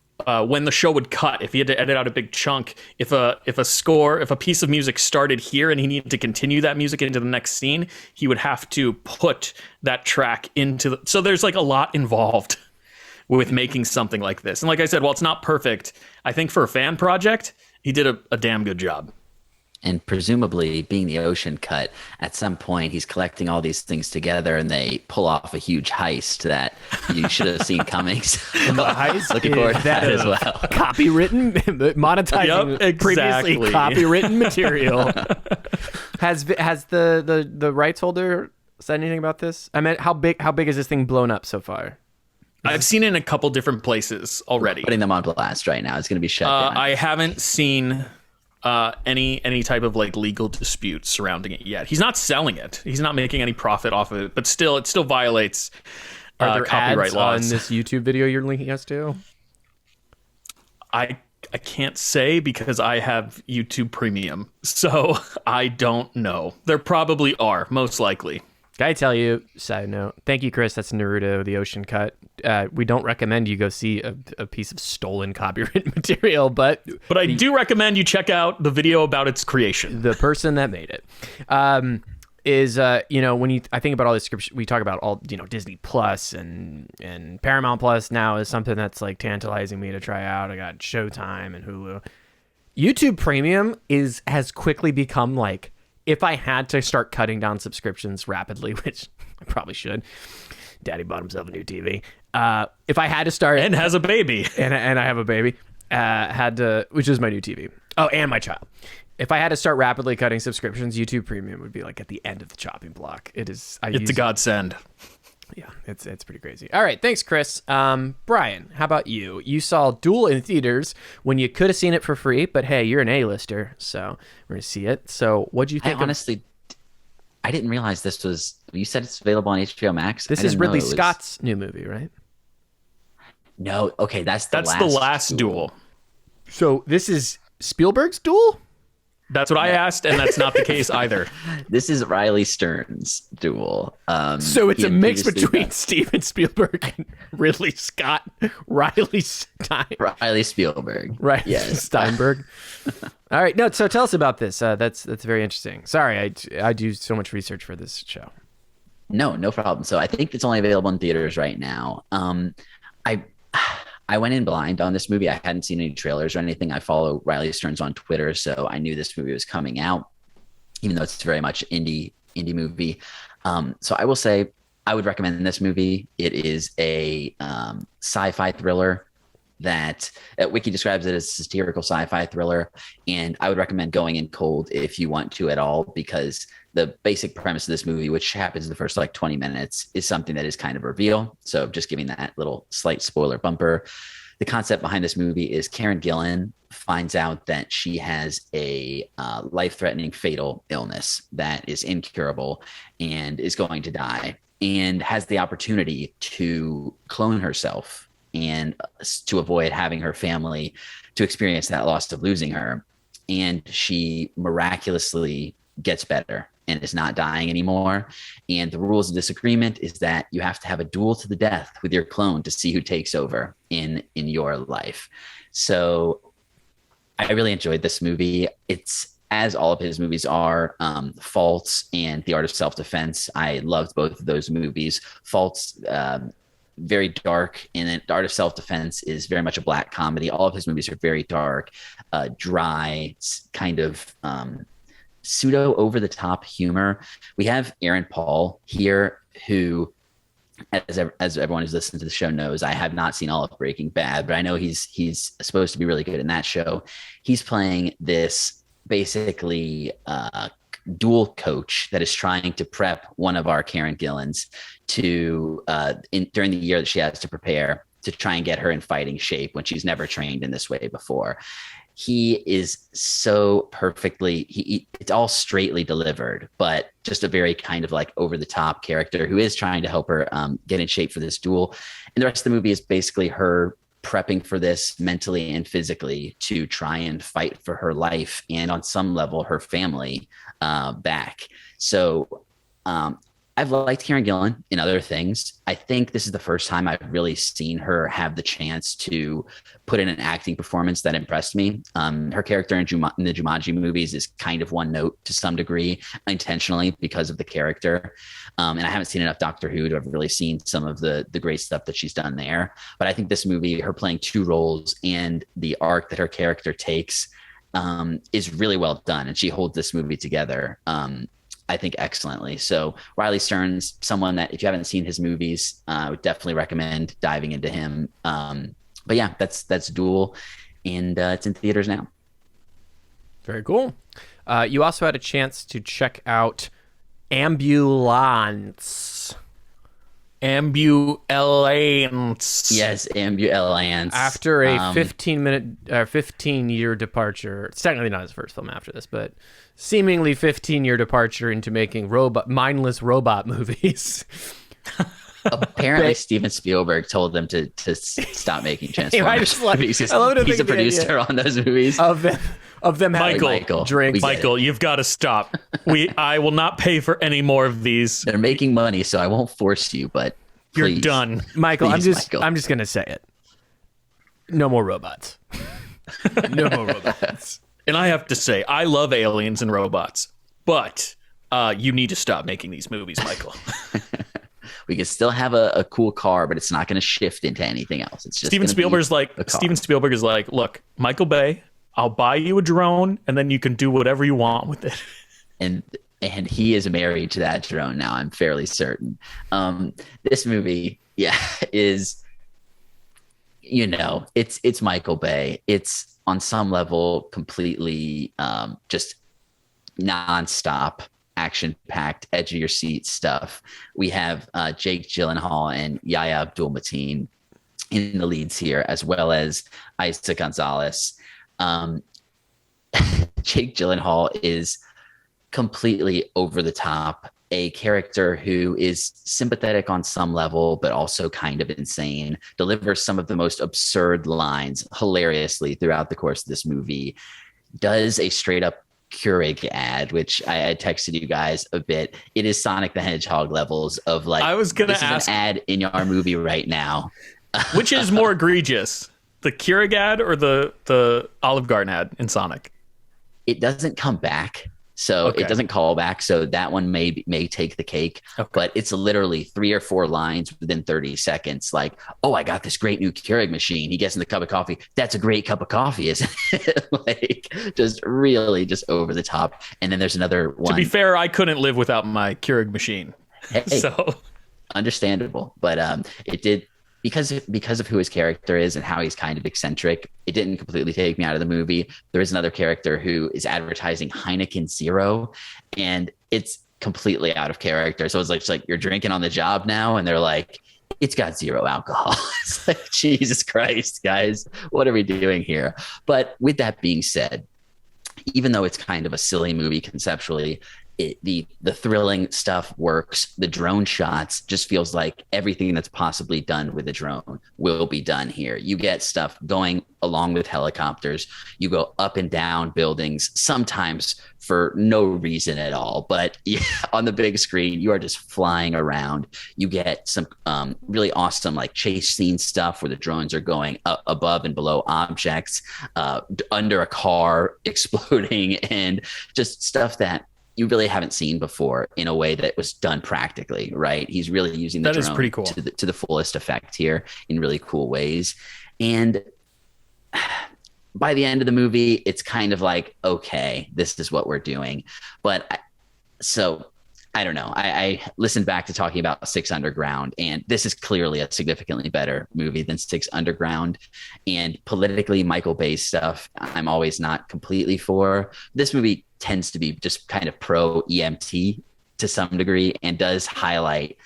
when the show would cut, if he had to edit out a big chunk, if a piece of music started here and he needed to continue that music into the next scene, he would have to put that track into so there's like a lot involved with making something like this. And like I said, while it's not perfect, I think for a fan project, he did a damn good job. And presumably, being the ocean cut, at some point he's collecting all these things together, and they pull off a huge heist that you should have seen coming. And the heist looking forward to that as well. Copywritten, monetizing previously copywritten material. Has the rights holder said anything about this? I mean, how big is this thing blown up so far? I've seen it in a couple different places already. Putting them on blast right now. It's going to be shut down. I haven't seen any type of like legal dispute surrounding it yet. He's not selling it. He's not making any profit off of it, but still, it still violates copyright ads laws. On this YouTube video you're linking us to? I can't say because I have YouTube Premium, so I don't know. There probably are, most likely. Can I tell you, side note, thank you, Chris, that's Naruto, the ocean cut. We don't recommend you go see a piece of stolen copyright material, but I do recommend you check out the video about its creation. The person that made it is, when I think about all this scripture, we talk about all, Disney Plus and Paramount Plus now is something that's like tantalizing me to try out. I got Showtime and Hulu. YouTube Premium has quickly become like, if I had to start cutting down subscriptions rapidly, which I probably should, Daddy bought himself a new TV. If I had to start and has a baby, and I have a baby, which is my new TV. Oh, and my child. If I had to start rapidly cutting subscriptions, YouTube Premium would be like at the end of the chopping block. It's a godsend. Yeah, it's pretty crazy. All right, thanks, Chris. Brian, how about you? You saw Duel in theaters when you could have seen it for free, but hey, you're an A-lister, so we're going to see it. So what'd you think? I didn't realize this was... You said it's available on HBO Max? This is Ridley Scott's new movie, right? No, okay, that's the last Duel. So this is Spielberg's Duel? That's what I asked, and that's not the case either. This is Riley Stern's Duel. So it's a mix between Steven Spielberg and Ridley Scott. Riley Spielberg. Right. Yes. Steinberg. All right. No, so tell us about this. That's very interesting. Sorry, I do so much research for this show. No problem. So I think it's only available in theaters right now. I went in blind on this movie. I hadn't seen any trailers or anything. I follow Riley Stearns on Twitter, so I knew this movie was coming out, even though it's very much indie movie. So I will say I would recommend this movie. It is a sci-fi thriller that Wiki describes it as a satirical sci-fi thriller, and I would recommend going in cold if you want to at all, because the basic premise of this movie, which happens in the first like 20 minutes, is something that is kind of a reveal. So just giving that little slight spoiler bumper. The concept behind this movie is Karen Gillan finds out that she has a life-threatening fatal illness that is incurable and is going to die, and has the opportunity to clone herself and to avoid having her family to experience that loss of losing her. And she miraculously gets better and is not dying anymore. And the rules of this agreement is that you have to have a duel to the death with your clone to see who takes over in your life. So I really enjoyed this movie. It's, as all of his movies are, Faults and The Art of Self-Defense. I loved both of those movies. Faults, very dark, and The Art of Self-Defense is very much a black comedy. All of his movies are very dark, dry, kind of pseudo over-the-top humor. We have Aaron Paul here, who, as everyone who's listened to the show knows, I have not seen all of Breaking Bad, but I know he's supposed to be really good in that show. He's playing this basically dual coach that is trying to prep one of our Karen Gillans to during the year that she has to prepare to try and get her in fighting shape when she's never trained in this way before. He is so perfectly, it's all straightly delivered, but just a very kind of like over the top character who is trying to help her get in shape for this duel. And the rest of the movie is basically her prepping for this mentally and physically to try and fight for her life and on some level her family back. So I I've liked Karen Gillan in other things. I think this is the first time I've really seen her have the chance to put in an acting performance that impressed me. Her character in the Jumanji movies is kind of one note to some degree, intentionally because of the character. And I haven't seen enough Doctor Who to have really seen some of the great stuff that she's done there. But I think this movie, her playing two roles and the arc that her character takes, is really well done. And she holds this movie together. I think excellently. So Riley Stearns, someone that if you haven't seen his movies, I would definitely recommend diving into him. But yeah, that's Duel, and it's in theaters now. Very cool. You also had a chance to check out Ambulance. Ambulance. Yes, Ambulance. After a 15-year departure, it's technically not his first film after this, but seemingly 15-year departure into making mindless robot movies. Apparently, Steven Spielberg told them to stop making Transformers movies. He's a producer on those movies. Of them having Michael, drinks. Michael, you've got to stop. I will not pay for any more of these. They're making money, so I won't force you, but please. You're done. Michael, Please, I'm just going to say it. No more robots. No more robots. And I have to say, I love aliens and robots, but you need to stop making these movies, Michael. We can still have a cool car, but it's not going to shift into anything else. It's just Steven Spielberg is like, look, Michael Bay, I'll buy you a drone, and then you can do whatever you want with it. And he is married to that drone now. I'm fairly certain. This movie, is, it's Michael Bay. It's on some level completely just nonstop, action-packed, edge of your seat stuff. We have Jake Gyllenhaal and Yahya Abdul-Mateen in the leads here, as well as Isa Gonzalez. Jake Gyllenhaal is completely over the top, a character who is sympathetic on some level, but also kind of insane, delivers some of the most absurd lines hilariously throughout the course of this movie, does a straight up Keurig ad, which I texted you guys a bit. It is Sonic the Hedgehog levels of like, I was going to ask, an ad in our movie right now. Which is more egregious, the Keurig ad or the Olive Garden ad in Sonic? It doesn't come back. So It doesn't call back. So that one may take the cake, but it's literally 3 or 4 lines within 30 seconds. Like, oh, I got this great new Keurig machine. He gets in the cup of coffee. That's a great cup of coffee, isn't it? Like, just really just over the top. And then there's another one. To be fair, I couldn't live without my Keurig machine. Hey, so understandable. But it did, because of who his character is and how he's kind of eccentric, it didn't completely take me out of the movie. There is another character who is advertising Heineken Zero, and it's completely out of character. So it's like you're drinking on the job now, and they're like, it's got 0 alcohol. It's like, Jesus Christ, guys, what are we doing here? But with that being said, even though it's kind of a silly movie conceptually, the thrilling stuff works. The drone shots just feels like everything that's possibly done with a drone will be done here. You get stuff going along with helicopters. You go up and down buildings, sometimes for no reason at all. But on the big screen, you are just flying around. You get some really awesome like chase scene stuff where the drones are going up above and below objects, under a car, exploding, and just stuff that you really haven't seen before in a way that was done practically, right? He's really using the drone pretty cool. to the fullest effect here in really cool ways. And by the end of the movie, it's kind of like, okay, this is what we're doing. But I don't know. I listened back to talking about Six Underground, and this is clearly a significantly better movie than Six Underground. And politically, Michael Bay stuff, I'm always not completely for. This movie tends to be just kind of pro EMT to some degree, and does highlight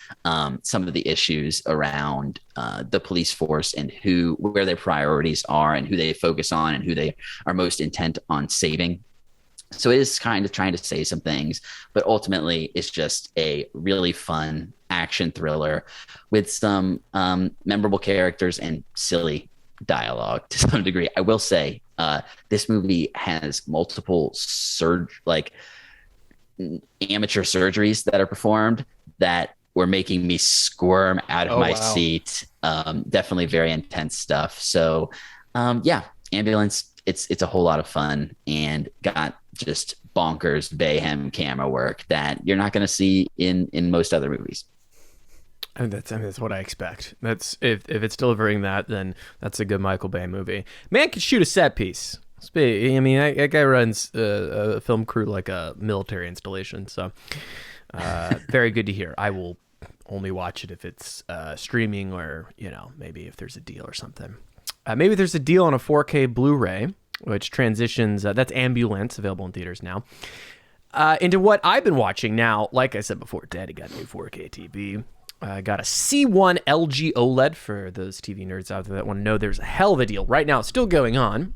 some of the issues around the police force and where their priorities are and who they focus on and who they are most intent on saving. So it is kind of trying to say some things, but ultimately it's just a really fun action thriller with some memorable characters and silly dialogue to some degree. I will say this movie has multiple amateur surgeries that are performed that were making me squirm out of my wow. seat. Definitely very intense stuff. So, yeah, Ambulance. It's a whole lot of fun and got just bonkers mayhem camera work that you're not going to see in most other movies. And that's what I expect. That's if it's delivering that, then that's a good Michael Bay movie. Man can shoot a set piece. I mean, that guy runs a film crew like a military installation. So, very good to hear. I will only watch it if it's streaming, or maybe if there's a deal or something. Maybe there's a deal on a 4K Blu-ray, which transitions. That's Ambulance, available in theaters now. Into what I've been watching now. Like I said before, Daddy got a new 4K TV. Got a C1 LG OLED for those TV nerds out there that want to know. There's a hell of a deal right now. It's still going on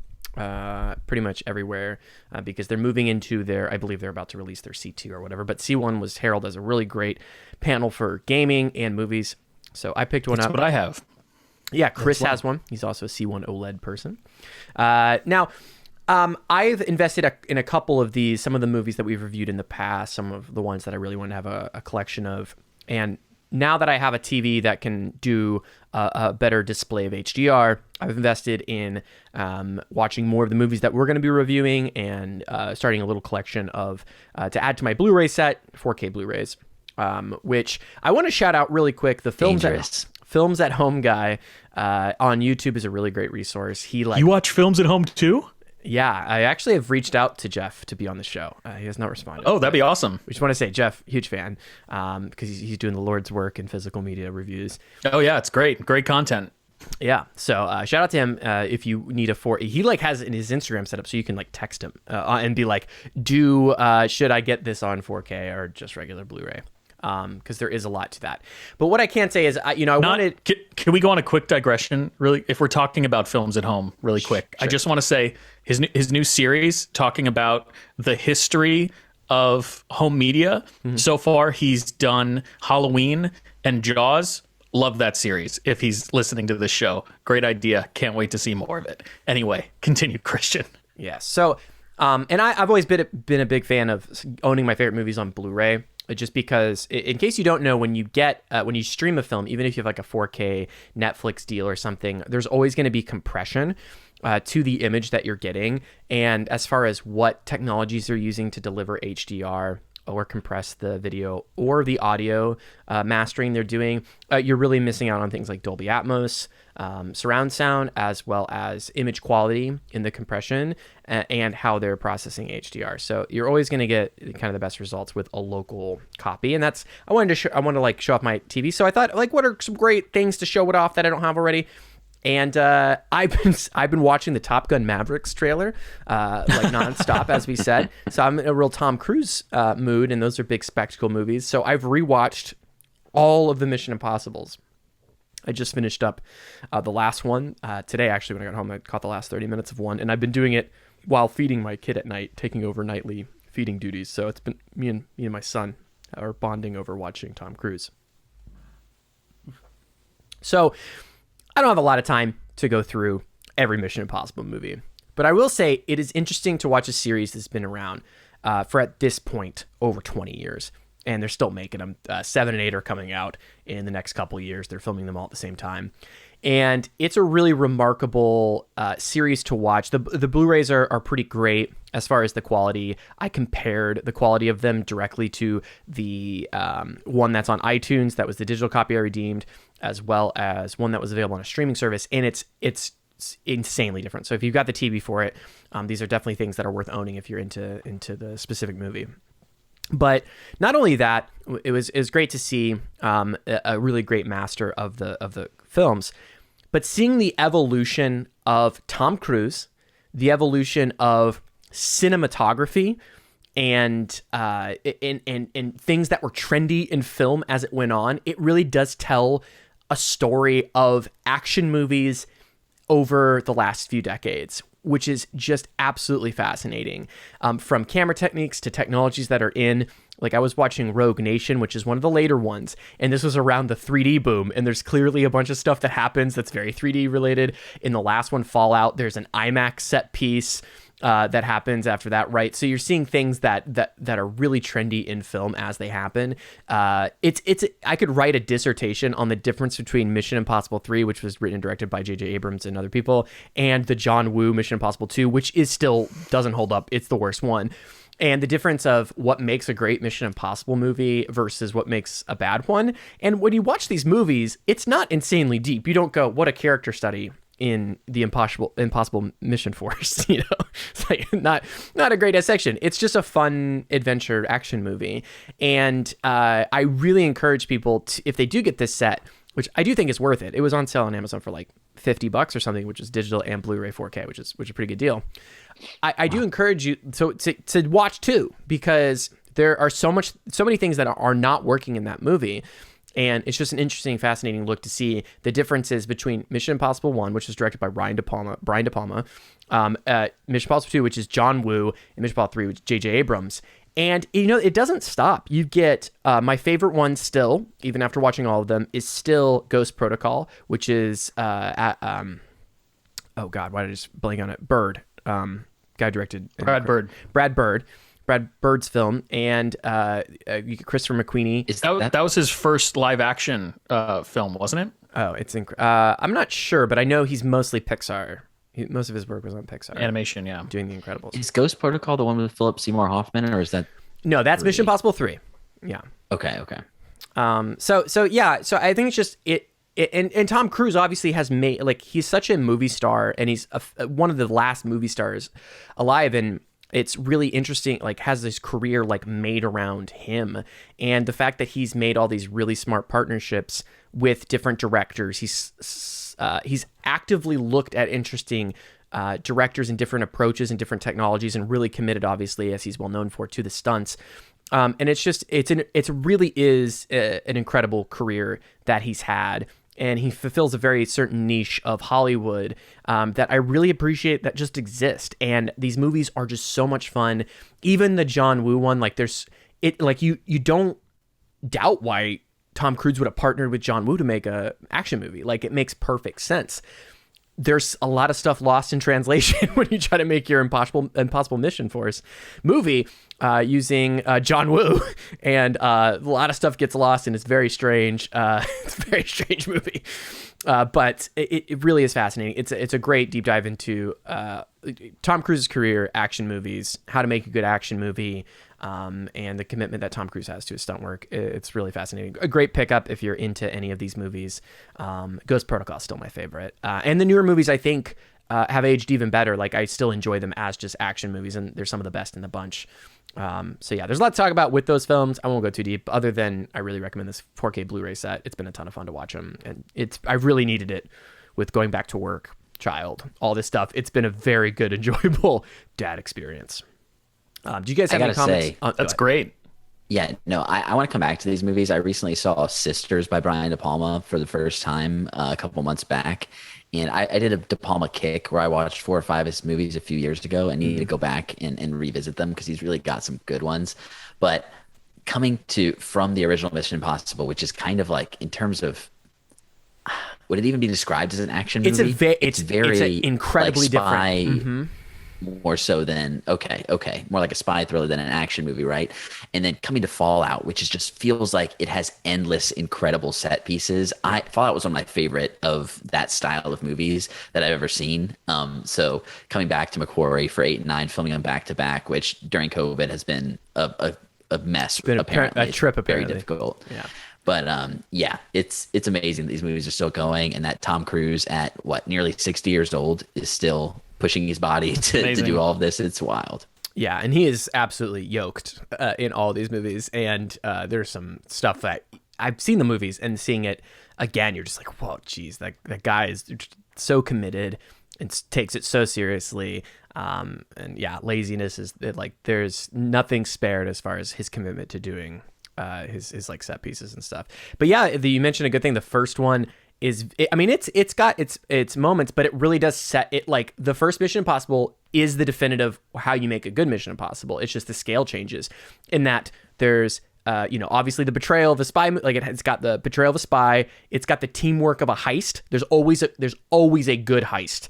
pretty much everywhere because they're moving into I believe they're about to release their C2 or whatever. But C1 was heralded as a really great panel for gaming and movies. So I picked one up. That's what I have. Yeah, Chris has one. He's also a C1 OLED person. Now, I've invested in a couple of these, some of the movies that we've reviewed in the past, some of the ones that I really want to have a collection of. And now that I have a TV that can do a better display of HDR, I've invested in watching more of the movies that we're going to be reviewing and starting a little collection of to add to my Blu-ray set, 4K Blu-rays, which I want to shout out really quick. The Films at Home guy on YouTube is a really great resource. You watch films at home too? Yeah, I actually have reached out to Jeff to be on the show. He has not responded. Oh, that'd be awesome. We just want to say, Jeff, huge fan, because he's doing the Lord's work in physical media reviews. Oh yeah, it's great content. Yeah, so shout out to him. If you need he has in his Instagram set up so you can text him and be like, should I get this on 4K or just regular Blu-ray? Because there is a lot to that. But what I can say is, Can we go on a quick digression, really, if we're talking about films at home, really quick? Sure. I just want to say his new series talking about the history of home media. Mm-hmm. So far, he's done Halloween and Jaws. Love that series. If he's listening to this show, great idea. Can't wait to see more of it. Anyway, continue, Christian. Yeah. So, and I've always been a big fan of owning my favorite movies on Blu-ray. Just because, in case you don't know, when you stream a film, even if you have a 4K Netflix deal or something, there's always going to be compression to the image that you're getting. And as far as what technologies they're using to deliver HDR or compress the video or the audio mastering they're doing, you're really missing out on things like Dolby Atmos, surround sound, as well as image quality in the compression and how they're processing HDR. So you're always going to get kind of the best results with a local copy. And that's, I wanted to show off my TV. So I thought, what are some great things to show it off that I don't have already? And I've been watching the Top Gun Mavericks trailer nonstop, as we said. So I'm in a real Tom Cruise mood, and those are big spectacle movies. So I've rewatched all of the Mission Impossibles. I just finished up the last one today. Actually, when I got home, I caught the last 30 minutes of one, and I've been doing it while feeding my kid at night, taking over nightly feeding duties. So it's been me and my son are bonding over watching Tom Cruise. So I don't have a lot of time to go through every Mission Impossible movie, but I will say it is interesting to watch a series that's been around for, at this point, over 20 years. And they're still making them. 7 and 8 are coming out in the next couple of years. They're filming them all at the same time. And it's a really remarkable series to watch. The Blu-rays are pretty great as far as the quality. I compared the quality of them directly to the one that's on iTunes. That was the digital copy I redeemed, as well as one that was available on a streaming service. And it's insanely different. So if you've got the TV for it, these are definitely things that are worth owning if you're into the specific movie. But not only that, it was great to see a really great master of the films, but seeing the evolution of Tom Cruise, the evolution of cinematography, and things that were trendy in film as it went on. It really does tell a story of action movies over the last few decades, which is just absolutely fascinating. From camera techniques to technologies that are in Like I was watching Rogue Nation, which is one of the later ones, and this was around the 3D boom, and there's clearly a bunch of stuff that happens that's very 3D related. In the last one, Fallout, there's an IMAX set piece that happens after that, right? So you're seeing things that are really trendy in film as they happen. It's I could write a dissertation on the difference between Mission Impossible 3, which was written and directed by J.J. Abrams and other people, and the John Woo Mission Impossible 2, which is still doesn't hold up. It's the worst one. And the difference of what makes a great Mission Impossible movie versus what makes a bad one. And when you watch these movies, it's not insanely deep. You don't go, what a character study in the impossible mission force. It's like not a great dissection. It's just a fun adventure action movie. And I really encourage people to, if they do get this set, which I do think is worth it. It was on sale on Amazon for like $50 or something, which is digital and Blu-ray 4K, which is a pretty good deal. I do encourage you to watch too, because there are so many things that are not working in that movie. And it's just an interesting, fascinating look to see the differences between Mission Impossible 1, which was directed by Brian De Palma, Mission Impossible 2, which is John Woo, and Mission Impossible 3, which is J.J. Abrams. And, it doesn't stop. You get my favorite one still, even after watching all of them, is still Ghost Protocol, which is, oh God, why did I just blank on it? Bird. Guy directed. Brad Bird's film, and Christopher McQueeney. That was his first live action film, wasn't it? Oh, it's I'm not sure, but I know he's mostly Pixar. Most of his work was on Pixar. Animation, yeah. Doing The Incredibles. Is Ghost Protocol the one with Philip Seymour Hoffman, or is that? No, that's 3? Mission Impossible 3. Yeah. Okay. So I think it's just it. And Tom Cruise obviously has made, like, he's such a movie star, and he's one of the last movie stars alive, and it's really interesting, like, has this career like made around him, and the fact that he's made all these really smart partnerships with different directors. He's actively looked at interesting directors and different approaches and different technologies, and really committed, obviously, as he's well known for, to the stunts. And it's just it really is an incredible career that he's had. And he fulfills a very certain niche of Hollywood that I really appreciate that just exist. And these movies are just so much fun. Even the John Woo one, like you don't doubt why Tom Cruise would have partnered with John Woo to make a action movie. Like, it makes perfect sense. There's a lot of stuff lost in translation when you try to make your Impossible Mission Force movie using John Woo, and a lot of stuff gets lost, and it's very strange. It's a very strange movie, but it really is fascinating. It's a great deep dive into Tom Cruise's career, action movies, how to make a good action movie, and the commitment that Tom Cruise has to his stunt work. It's really fascinating. A great pickup if you're into any of these movies. Ghost Protocol is still my favorite. And the newer movies, I think, have aged even better. Like, I still enjoy them as just action movies, and they're some of the best in the bunch. So yeah, there's a lot to talk about with those films. I won't go too deep, other than I really recommend this 4K Blu-ray set. It's been a ton of fun to watch them, and I really needed it with going back to work, child, all this stuff. It's been a very good, enjoyable dad experience. Do you guys have any comments? That's great. Yeah, no, I want to come back to these movies. I recently saw Sisters by Brian De Palma for the first time a couple months back. And I did a De Palma kick where I watched 4 or 5 of his movies a few years ago, and need to go back and revisit them because he's really got some good ones. But coming from the original Mission Impossible, which is kind of like, in terms of, would it even be described as an action movie? It's very incredibly like spy, different. Mm-hmm. More so than more like a spy thriller than an action movie, right? And then coming to Fallout, which is just feels like it has endless incredible set pieces. Fallout was one of my favorite of that style of movies that I've ever seen. So coming back to Macquarie for 8 and 9, filming them back to back, which during COVID has been a mess. Been a trip, very difficult. Yeah. But yeah, it's amazing that these movies are still going, and that Tom Cruise at nearly 60 years old is still pushing his body to do all of this. It's wild. Yeah, and he is absolutely yoked in all these movies. And there's some stuff that I've seen the movies, and seeing it again, you're just like, whoa, geez, that guy is so committed and takes it so seriously. And yeah, laziness is like, there's nothing spared as far as his commitment to doing his like set pieces and stuff. But yeah, you mentioned a good thing. The first one, I mean, it's got its moments, but it really does set it. Like, the first Mission Impossible is the definitive how you make a good Mission Impossible. It's just the scale changes in that there's obviously the betrayal of a spy. Like, it's got the betrayal of a spy. It's got the teamwork of a heist. There's always a good heist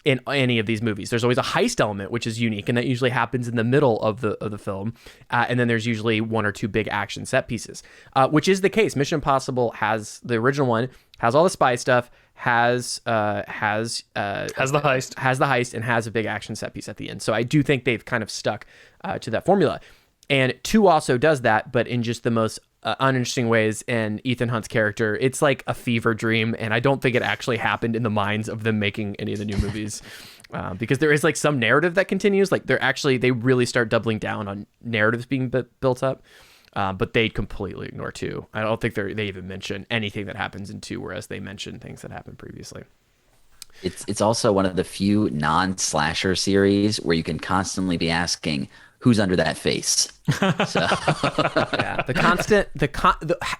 in any of these movies. There's always a heist element, which is unique, and that usually happens in the middle of the film. And then there's usually one or two big action set pieces, which is the case. Mission Impossible the original one has all the spy stuff, has the heist, and has a big action set piece at the end. So I do think they've kind of stuck to that formula. And 2 also does that, but in just the most uninteresting ways. And Ethan Hunt's character, it's like a fever dream, and I don't think it actually happened in the minds of them making any of the new movies, because there is like some narrative that continues. Like, they really start doubling down on narratives being built up, but they completely ignore 2. I don't think they even mention anything that happens in 2, whereas they mention things that happened previously. It's also one of the few non-slasher series where you can constantly be asking, who's under that face? So yeah,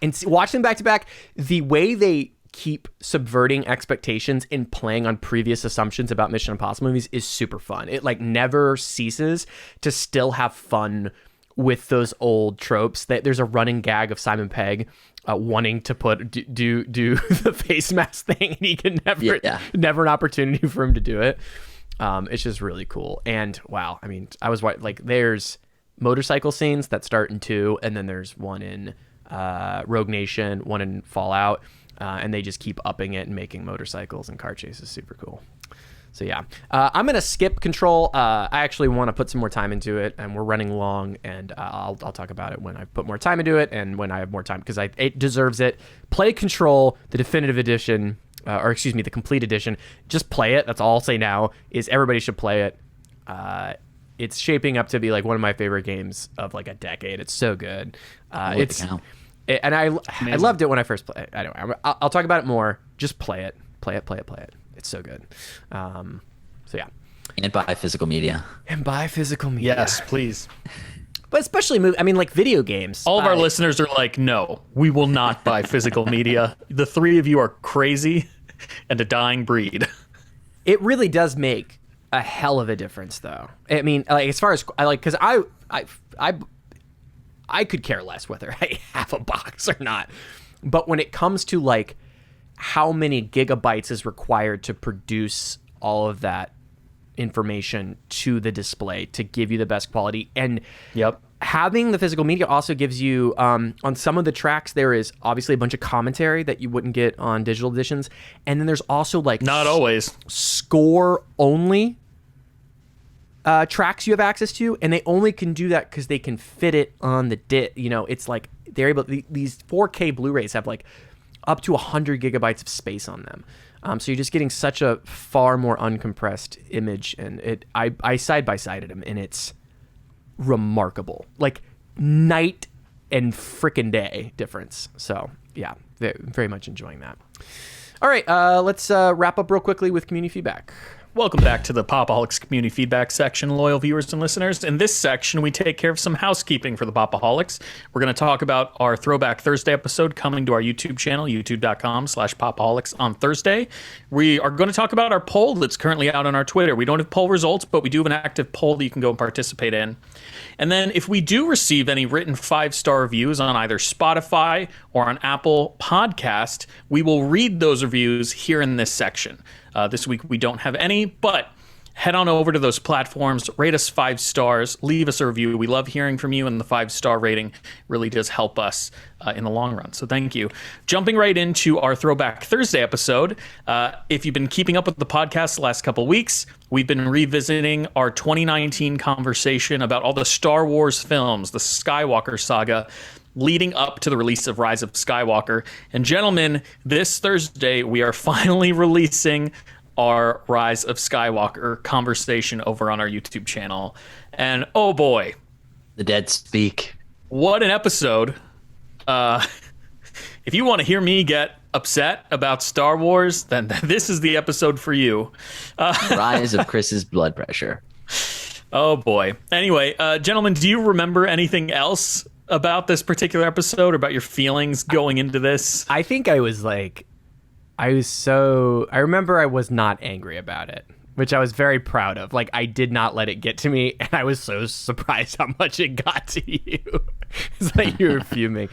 and watching them back to back, the way they keep subverting expectations and playing on previous assumptions about Mission Impossible movies is super fun. It like never ceases to still have fun with those old tropes. That there's a running gag of Simon Pegg wanting to do the face mask thing, and he can never an opportunity for him to do it. It's just really cool. And wow, I mean, there's motorcycle scenes that start in 2, and then there's one in Rogue Nation, one in Fallout, and they just keep upping it and making motorcycles and car chases super cool. So yeah, I'm gonna skip Control. I actually want to put some more time into it, and we're running long, and I'll talk about it when I put more time into it and when I have more time, because it deserves it. Play Control, the definitive edition. The complete edition. Just play it. That's all I'll say now, is everybody should play it. It's shaping up to be like one of my favorite games of like a decade. It's so good. I loved it when I first played it. Anyway, I'll talk about it more. Just play it. Play it. It's so good. So yeah. And buy physical media. Yes, please. But especially like video games. All of our listeners are like, no, we will not buy physical media. The 3 of you are crazy and a dying breed. It really does make a hell of a difference, though. I mean, like, as far as because I could care less whether I have a box or not. But when it comes to like how many gigabytes is required to produce all of that information to the display to give you the best quality, and having the physical media also gives you on some of the tracks, there is obviously a bunch of commentary that you wouldn't get on digital editions, and then there's also like not always score only tracks you have access to, and they only can do that because they can fit it on the disc. It's like they're able these 4K Blu-rays have like up to 100 gigabytes of space on them. So you're just getting such a far more uncompressed image, and I side by sided them, and it's remarkable, like night and frickin' day difference. So yeah, very, very much enjoying that. All right, let's wrap up real quickly with community feedback. Welcome back to the Pop-O-Holics community feedback section, loyal viewers and listeners. In this section, we take care of some housekeeping for the Pop-O-Holics. We're going to talk about our Throwback Thursday episode coming to our YouTube channel, youtube.com/Pop-O-Holics on Thursday. We are going to talk about our poll that's currently out on our Twitter. We don't have poll results, but we do have an active poll that you can go and participate in. And then if we do receive any written 5-star reviews on either Spotify or on Apple Podcast, we will read those reviews here in this section. This week we don't have any, but head on over to those platforms, rate us 5 stars, leave us a review. We love hearing from you, and the 5-star rating really does help us in the long run. So thank you. Jumping right into our Throwback Thursday episode, if you've been keeping up with the podcast the last couple weeks, we've been revisiting our 2019 conversation about all the Star Wars films, the Skywalker saga, leading up to the release of Rise of Skywalker. And gentlemen, this Thursday, we are finally releasing our Rise of Skywalker conversation over on our YouTube channel. And oh boy. The dead speak. What an episode. If you want to hear me get upset about Star Wars, then this is the episode for you. Rise of Chris's blood pressure. Oh boy. Anyway, gentlemen, do you remember anything else about this particular episode, or about your feelings going into this? I think I was like I remember I was not angry about it, which I was very proud of. Like, I did not let it get to me, and I was so surprised how much it got to you. It's like you were fuming.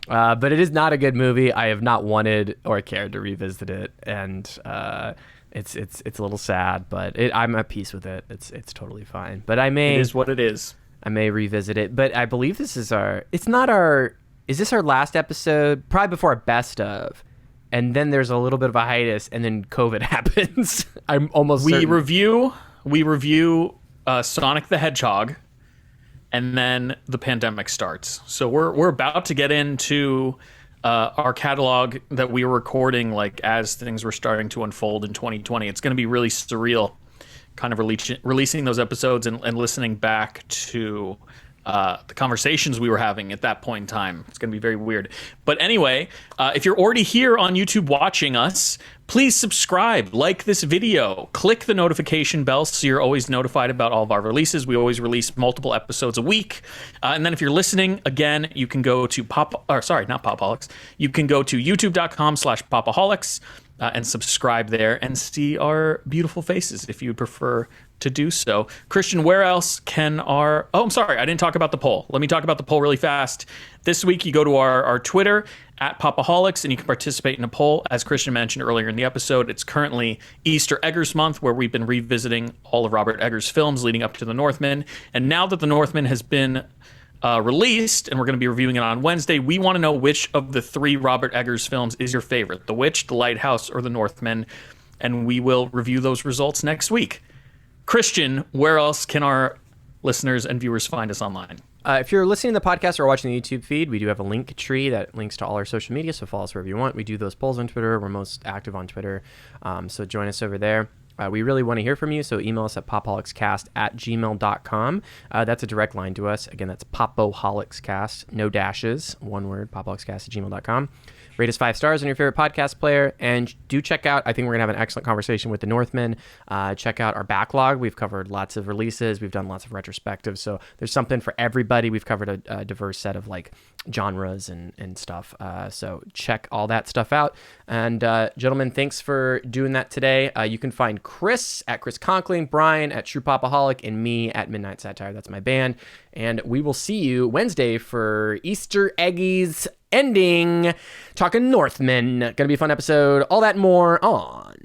But it is not a good movie. I have not wanted or cared to revisit it, and it's a little sad, but I'm at peace with it. It's totally fine. But It is what it is. I may revisit it. But I believe this is is this our last episode? Probably before our best of. And then there's a little bit of a hiatus, and then COVID happens. I'm almost certain. We review Sonic the Hedgehog, and then the pandemic starts. So we're about to get into our catalog that we were recording like as things were starting to unfold in 2020. It's going to be really surreal, kind of releasing those episodes and listening back to the conversations we were having at that point in time. It's going to be very weird. But anyway, if you're already here on YouTube watching us, please subscribe, like this video, click the notification bell so you're always notified about all of our releases. We always release multiple episodes a week. And then if you're listening, again, you can go to not Pop-O-Holics. You can go to youtube.com/Pop-O-Holics and subscribe there and see our beautiful faces if you would prefer to do so. Christian, where else can I'm sorry, I didn't talk about the poll. Let me talk about the poll really fast. This week, you go to our Twitter, @Pop-O-Holics, and you can participate in a poll. As Christian mentioned earlier in the episode, it's currently Easter Eggers month, where we've been revisiting all of Robert Eggers' films leading up to The Northman. And now that The Northman has been released, and we're going to be reviewing it on Wednesday, we want to know which of the 3 Robert Eggers films is your favorite, The Witch, The Lighthouse, or The Northman, and we will review those results next week. Christian, where else can our listeners and viewers find us online? If you're listening to the podcast or watching the YouTube feed, we do have a link tree that links to all our social media, so follow us wherever you want. We do those polls on Twitter. We're most active on Twitter, so join us over there. We really want to hear from you, so email us at popholicscast@gmail.com. That's a direct line to us. Again, that's Pop-O-Holicscast, no dashes, one word, popholicscast@gmail.com. Rate us 5 stars on your favorite podcast player, and do check out, I think we're going to have an excellent conversation with The Northman. Check out our backlog. We've covered lots of releases. We've done lots of retrospectives, so there's something for everybody. We've covered a diverse set of like genres and stuff, so check all that stuff out. And gentlemen, thanks for doing that today. You can find Chris at Chris Conkling, Brian at True Pop-O-Holic, and me at Midnight Satire. That's my band. And we will see you Wednesday for Easter Eggies ending, talking Northman. Gonna be a fun episode. All that and more on